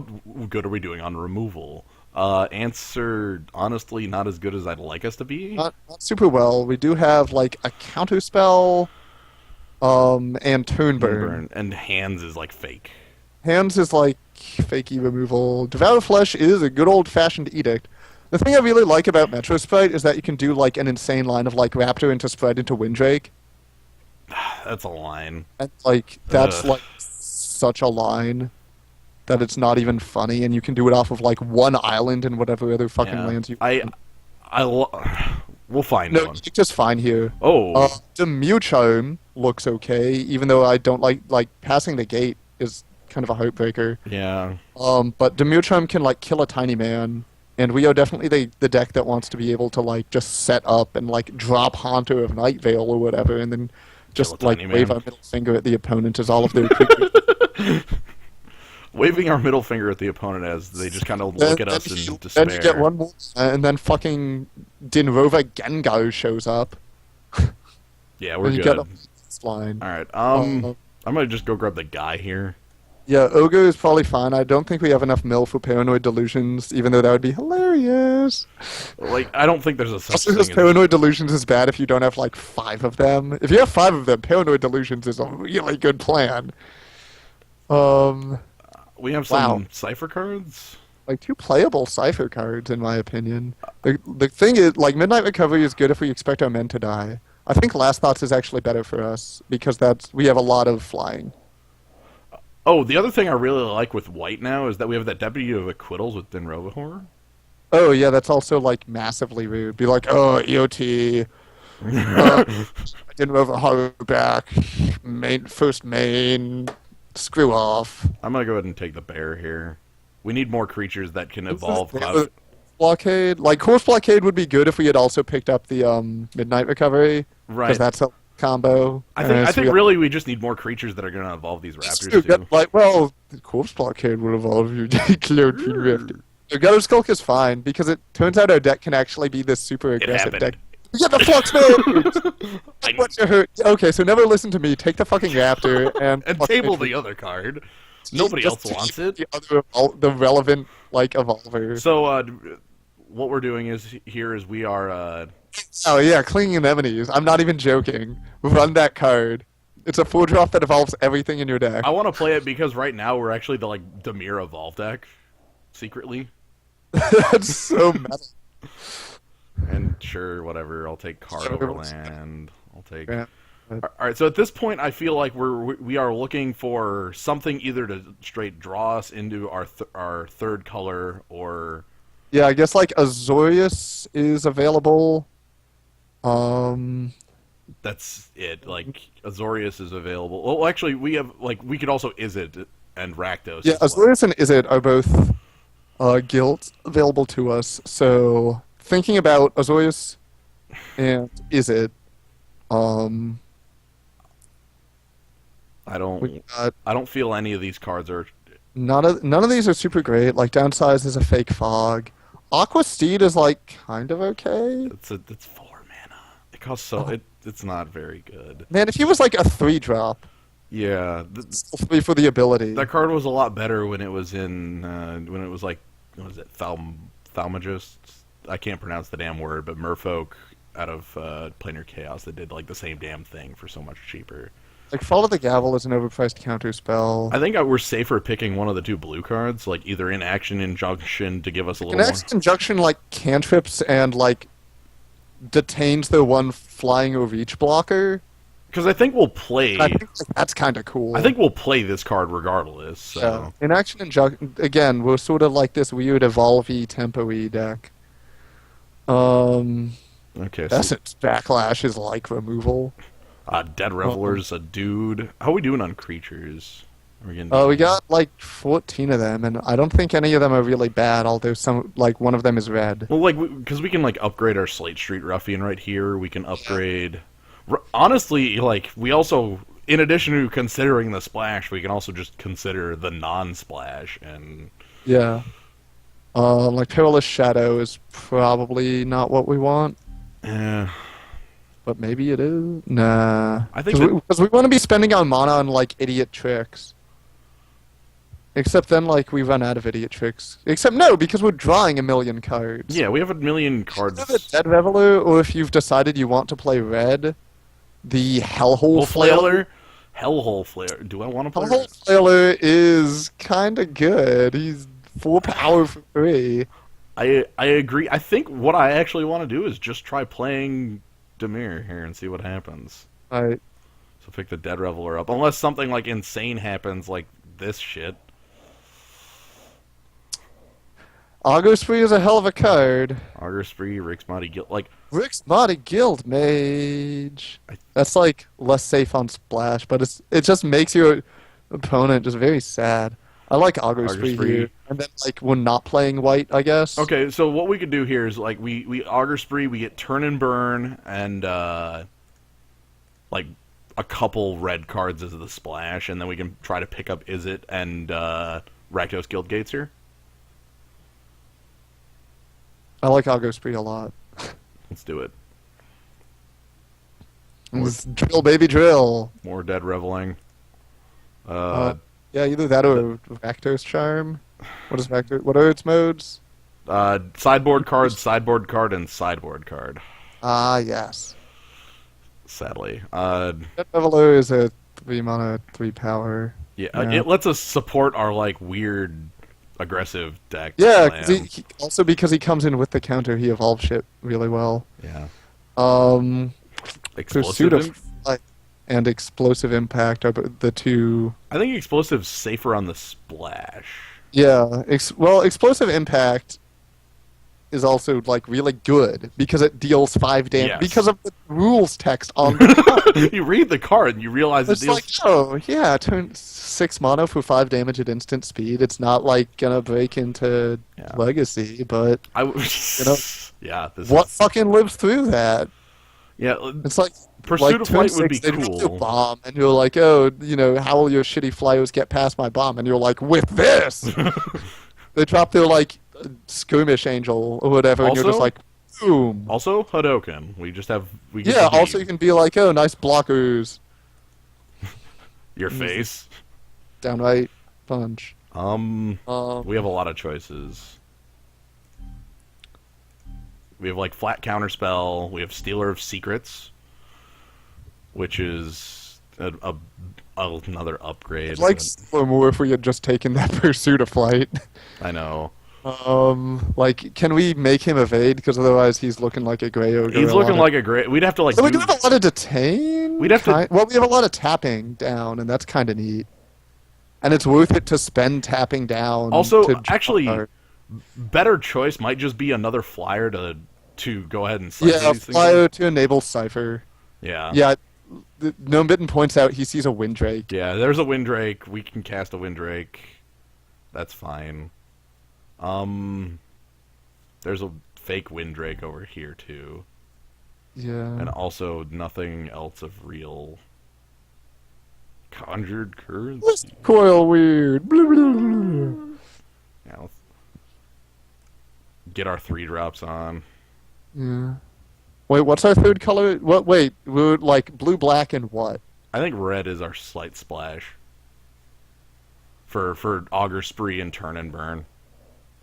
good are we doing on removal? Answer honestly, not as good as I'd like us to be. Not super well. We do have like a counter spell, and Turn Burn. And hands is like fake. Hands is like fakey removal. Devour Flesh is a good old fashioned edict. The thing I really like about Metro Sprite is that you can do like an insane line of like Raptor into Sprite into Windrake. That's a line. And like that's Ugh. like such a line that it's not even funny, and you can do it off of like one island and whatever other fucking Yeah. lands you. We'll find No, one. you're just fine here. Oh, Demure Charm looks okay, even though I don't like passing the gate is kind of a heartbreaker. yeah. But Demure Charm can like kill a tiny man, and we are definitely the deck that wants to be able to like just set up and like drop Haunter of Night Veil or whatever, and then just a like tiny wave man. our middle finger at the opponent as all of their creatures. Waving our middle finger at the opponent as they just kind of look at us in despair. Then you get one more, and then fucking Dinrova Gengar shows up. Yeah, we're and you good. get a line. All right. Uh, I'm gonna just go grab the guy here. Yeah, Ogre is probably fine. I don't think we have enough mill for Paranoid Delusions, even though that would be hilarious. Like, I don't think there's a such Also, thing because as Paranoid Delusions is bad if you don't have like 5 of them. If you have 5 of them, Paranoid Delusions is a really good plan. we have some Wow. cipher cards. Like 2 playable Cipher cards, in my opinion. The thing is, like, Midnight Recovery is good if we expect our men to die. I think Last Thoughts is actually better for us, because we have a lot of flying. Oh, the other thing I really like with white now is that we have that Deputy of Acquittals with Dinrovahor. Oh, yeah, that's also, like, massively rude. Be like, oh, EOT, I didn't move a horror back, first main, screw off. I'm gonna go ahead and take the bear here. We need more creatures that can evolve. Blockade, like, Corpse Blockade would be good if we had also picked up the Midnight Recovery, Right. because that's a combo. I So think we- really we just need more creatures that are gonna evolve these raptors too. Like, well, the Corpse Blockade would evolve if you cleared Rift. The Gutter Skulk is fine, because it turns out our deck can actually be this super aggressive deck. happened. Yeah, the Flux Man! What you heard? Okay, so never listen to me. Take the fucking Raptor and... And table the other card. Nobody else wants it. The relevant, like, evolver. So, what we're doing is we are. Oh yeah, Clinging Anemones. I'm not even joking. Run that card. It's a 4-drop that evolves everything in your deck. I want to play it because right now we're actually the like Demir evolve deck, secretly. That's so meta. And sure, whatever. I'll take card overland. I'll take. Yeah. All right. So at this point, I feel like we are looking for something either to straight draw us into our third color or. Yeah, I guess like Azorius is available. That's it. Like Azorius is available. Well, actually, we have like we could also Izzet and Rakdos. Yeah, as well. Azorius and Izzet are both guilds available to us. So thinking about Azorius and Izzet, I don't. we got I don't feel any of these cards are. none of these are super great. Like Downsize is a fake fog. Aqua Steed is like kind of okay. It's 4 mana. It costs so. It's not very good. Man, if he was like a 3-drop, Yeah, still 3 for the ability. that card was a lot better when it was in when it was like what was it Thaumagus? I can't pronounce the damn word, but Merfolk out of Planar Chaos that did like the same damn thing for so much cheaper. Like Fall of the Gavel is an overpriced counter spell. I think we're safer picking one of the 2 blue cards, like either in action injunction to give us a little An more. X conjunction like cantrips and like detains the one flying over each blocker. Because I think we'll play. I think like, that's kind of cool. I think we'll play this card regardless. So. Yeah. In action injunction again, we're sort of like this weird evolve-y tempo-y deck. Okay. So, Essence Backlash is like removal. Dead Reveler's a dude. How are we doing on creatures? Are we getting We got like 14 of them, and I don't think any of them are really bad. Although some, like one of them is red. Well, like, because we can like upgrade our Slate Street Ruffian right here. We can upgrade. Honestly, like we also, in addition to considering the splash, we can also just consider the non-splash, and Yeah. Like Perilous Shadow is probably not what we want, eh, but maybe it is. Nah. I think that- Because we want to be spending our mana on like idiot tricks. Except then, like, we run out of idiot tricks. Except no, because we're drawing a million cards. yeah, we have a million cards. Either the Dead Reveler, or if you've decided you want to play red, the Hellhole Hole Flailer. Flailer, Hellhole Flailer. Do I want to play? Hellhole Flailer is kind of good. He's 4 power for 3. I agree. I think what I actually want to do is just try playing Dimir here and see what happens. Right. So pick the Dead Reveler up, unless something like insane happens, like this shit. Augur Spree is a hell of a card. Augur Spree, Rick's Mighty Guild, like Rick's Mighty Guild Mage. That's like less safe on splash, but it just makes your opponent just very sad. I like Augur Spree here. And then like we're not playing white, I guess. Okay, so what we could do here is like we Augur Spree, we get Turn and Burn, and like a couple red cards as the splash, and then we can try to pick up Izzet and Rakdos Guild Gates here. I like Augur Spree a lot. Let's do it. It's drill, baby, drill. More Dead Reveling. Yeah, either that or Rakdos Charm. What is Rakdos? What are its modes? Sideboard card, and sideboard card. Ah, yes. Sadly. Dead Reveler is a 3 mana, 3 power. Yeah, it lets us support our like weird aggressive deck. Yeah, also because he comes in with the counter, he evolves shit really well. Yeah. Pursuit of Flight and Explosive Impact are the two. I think Explosive's safer on the splash. Yeah, Explosive Impact is also like really good because it deals 5 damage Yes. because of the rules text on the card. You read the card and you realize It's it deals. like, oh yeah, turn 6 mana for 5 damage at instant speed. It's not like gonna break into Legacy, but know, yeah. what fucking lives through that? Yeah, It's like Pursuit of turn Flight would 6, be they drop cool. your bomb, and you're like, oh, how will your shitty flyers get past my bomb? And you're like, with this. They drop their like skirmish angel or whatever, and you're just Also- like, boom. Also, Hadoken. We just have. We get Yeah. to Also, beat you can be like, oh, nice blockers, your face. downright punch. We have a lot of choices. We have like flat counterspell. We have Stealer of Secrets, which is another upgrade. I'd like slow more if we had just taken that Pursuit of Flight. I know. Like, can we make him evade? Because otherwise, he's looking like a gray ogre. He's looking like a great. We'd have to like. So we do have a lot of detain. We'd have to- Well, we have a lot of tapping down, and that's kind of neat. And it's worth it to spend tapping down. Also, to draw actually, art. better choice might just be another flyer to go ahead and cipher Yeah, these things. flyer to enable cipher. Yeah. Yeah, No Mitten points out he sees a Windrake. Yeah, there's a Windrake. We can cast a Windrake. That's fine. There's a fake Windrake over here too, Yeah. and also nothing else of real. Conjured currency. This coil weird. Blah, blah, blah. Yeah, let's get our 3-drops on. Yeah. Wait, what's our third color? What? Wait, we're like blue, black, and what? I think red is our slight splash. For Augur Spree and Turn and Burn.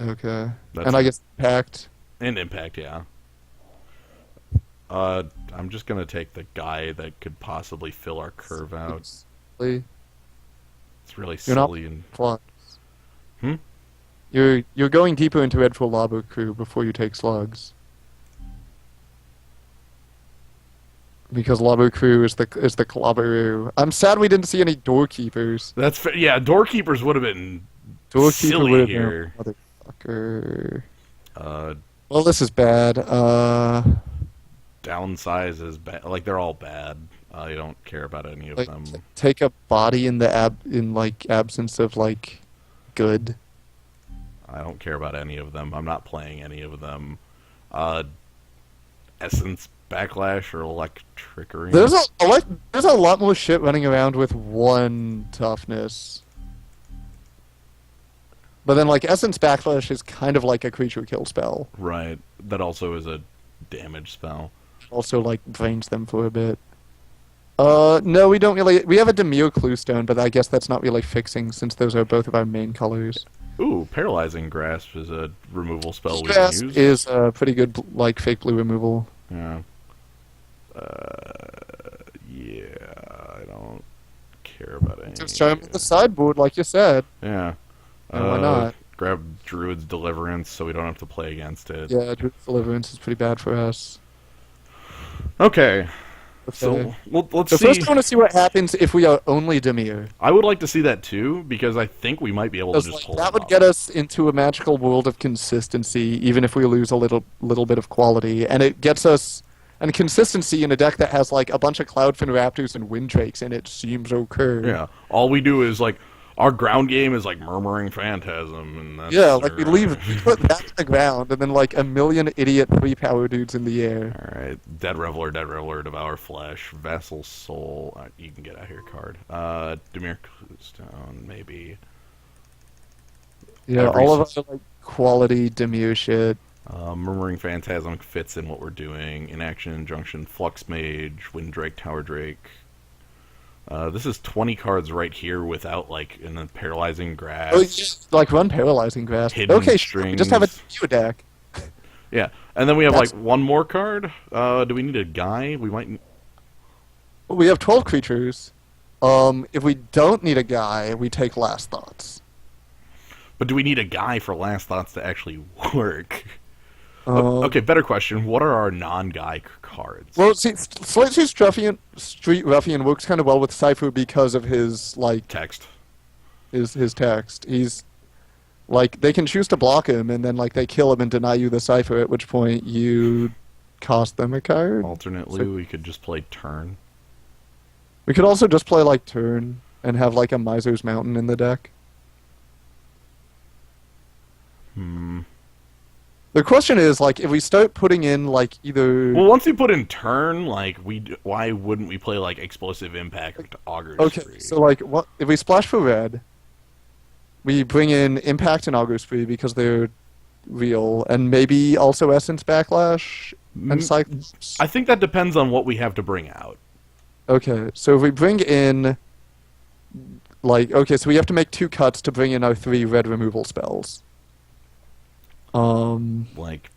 Okay. That's And I it. guess Pact. And Impact, yeah. I'm just gonna take the guy that could possibly fill our curve out. It's really You're not- silly and Flux. Hmm? You're going deeper into Red for Labo Crew before you take slugs. Because Labo Crew is the Clobberoo. I'm sad we didn't see any doorkeepers. yeah. Doorkeepers would have been Doorkeeper silly would have here. been a motherfucker. Uh, Well, this is bad. downsize is bad. Like they're all bad. I don't care about any of Like, them. take a body in the absence of like good. I don't care about any of them. I'm not playing any of them. Essence Backlash or Electrickery. There's a lot more shit running around with 1 toughness. But then, like, Essence Backlash is kind of like a creature kill spell. Right. That also is a damage spell. Also, like, drains them for a bit. No, we don't really... We have a Demure Cluestone, but I guess that's not really fixing, since those are both of our main colors. Ooh, Paralyzing Grasp is a removal spell we can Grasp use. is pretty good, like, fake blue removal. Yeah. Yeah, I don't care about any. Just show him the sideboard, like you said. Yeah. And why not? Grab Druid's Deliverance so we don't have to play against it. Yeah, Druid's Deliverance is pretty bad for us. Okay. Okay. So let's So see. first I want to see what happens if we are only Demure. I would like to see that too, because I think we might be able to Because, just like, pull that them would off. get us into a magical world of consistency, even if we lose a little bit of quality. And it gets us... And consistency in a deck that has, like, a bunch of Cloudfin Raptors and Windrakes in it seems okay. Yeah. All we do is, like, our ground game is, like, Murmuring Phantasm. And that's Yeah, like, we put that to the ground, and then, like, a million idiot 3-power dudes in the air. Alright. Dead Reveler, Devour Flesh, Vassal Soul. You can get out here card. Demir Stone, maybe. Yeah, Every all of our, like, quality Demure shit. Murmuring Phantasm fits in what we're doing. Inaction, Injunction, Flux Mage, Windrake, Tower Drake. This is 20 cards right here without, like, and then Paralyzing Grasp. Oh, yeah, like, run Paralyzing Grasp. Hidden Okay, sure, we just have a Demure deck. Yeah, and then we have, That's- like, one more card. Do we need a guy? We might... We have 12 creatures. If we don't need a guy, we take Last Thoughts. But do we need a guy for Last Thoughts to actually work? Um, Okay, better question. What are our non-guy cards? Well, see, Street Ruffian works kind of well with Cypher because of his, like, Text. his text. He's, like, they can choose to block him, and then, like, they kill him and deny you the Cypher, at which point you cost them a card. Alternately, we could just play Turn. We could also just play, like, Turn and have, like, a Miser's Mountain in the deck. The question is, like, if we start putting in, like, either... Well, once you put in Turn, like, why wouldn't we play, like, Explosive Impact Augury? Okay, so, like, what if we splash for red, we bring in Impact and Augur Spree because they're real, and maybe also Essence Backlash and Cyclops? I think that depends on what we have to bring out. Okay, so if we bring in... Like, okay, so we have to make 2 cuts to bring in our 3 red removal spells. Like,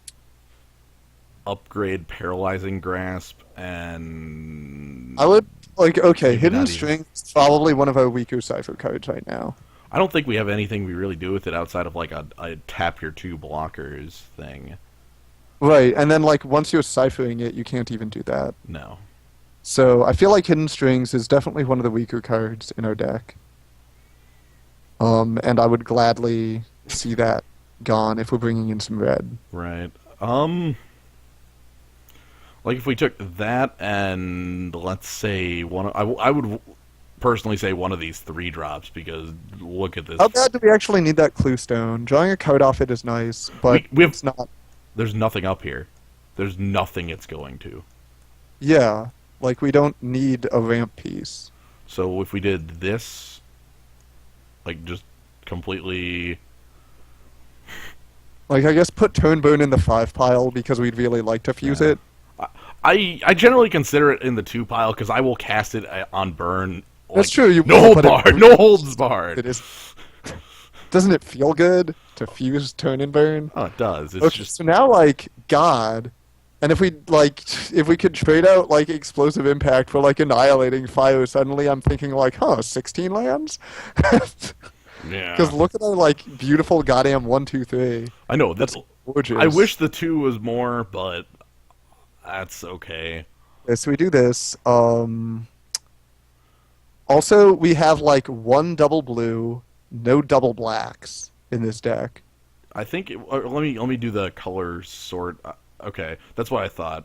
upgrade Paralyzing Grasp and... I would, like, okay, Maybe Hidden not even. Strength is probably one of our weaker Cypher cards right now. I don't think we have anything we really do with it outside of, like, a tap your 2 blockers thing. Right, and then, like, once you're ciphering it, you can't even do that. No. So I feel like Hidden Strings is definitely one of the weaker cards in our deck. And I would gladly see that gone if we're bringing in some red. Right. Like, if we took that and, let's say, I would personally say one of these 3-drops, because look at this. How bad do we actually need that Clue Stone? Drawing a card off it is nice, but We have- it's not. There's nothing up here. There's nothing it's going to. Yeah, like, we don't need a ramp piece. So if we did this, like, just completely... Like, I guess put Turnburn in the 5 pile because we'd really like to fuse Yeah. it. I generally consider it in the 2 pile because I will cast it on burn. That's like, true, you No will, hold but it- barred. No holds barred. It is. Doesn't it feel good to fuse Turn and Burn? Oh, it does. It's Okay, just so now, like, God, and if we could trade out, like, Explosive Impact for, like, Annihilating Fire, suddenly I'm thinking, like, 16 lands? yeah. Because look at our, like, beautiful goddamn 1, 2, 3. I know that's. Gorgeous. I wish the 2 was more, but that's okay. Okay, so we do this. Also, we have, like, 1 double blue, no double blacks in this deck. I think. Let me do the color sort. Okay, that's what I thought.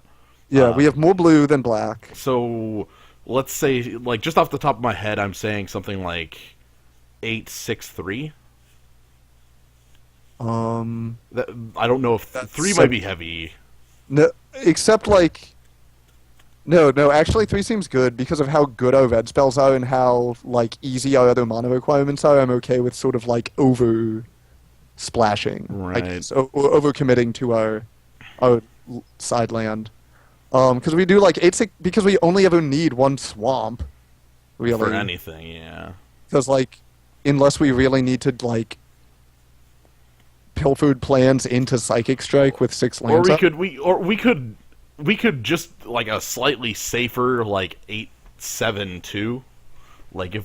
Yeah, we have more blue than black. So let's say, like, just off the top of my head, I'm saying something like 8-6-3. I don't know if 3 so- might be heavy. No, except, like, No, actually 3 seems good because of how good our red spells are and how, like, easy our other mana requirements are. I'm okay with sort of, like, over splashing. I Right. guess, or over committing to our side land. Because we do, like, 8-6, because we only ever need one swamp, really. For anything, yeah. Because, like, unless we really need to, like, pilfered plans into Psychic Strike with 6 Or lands we up. could we could just like a slightly safer like 8-7-2. Like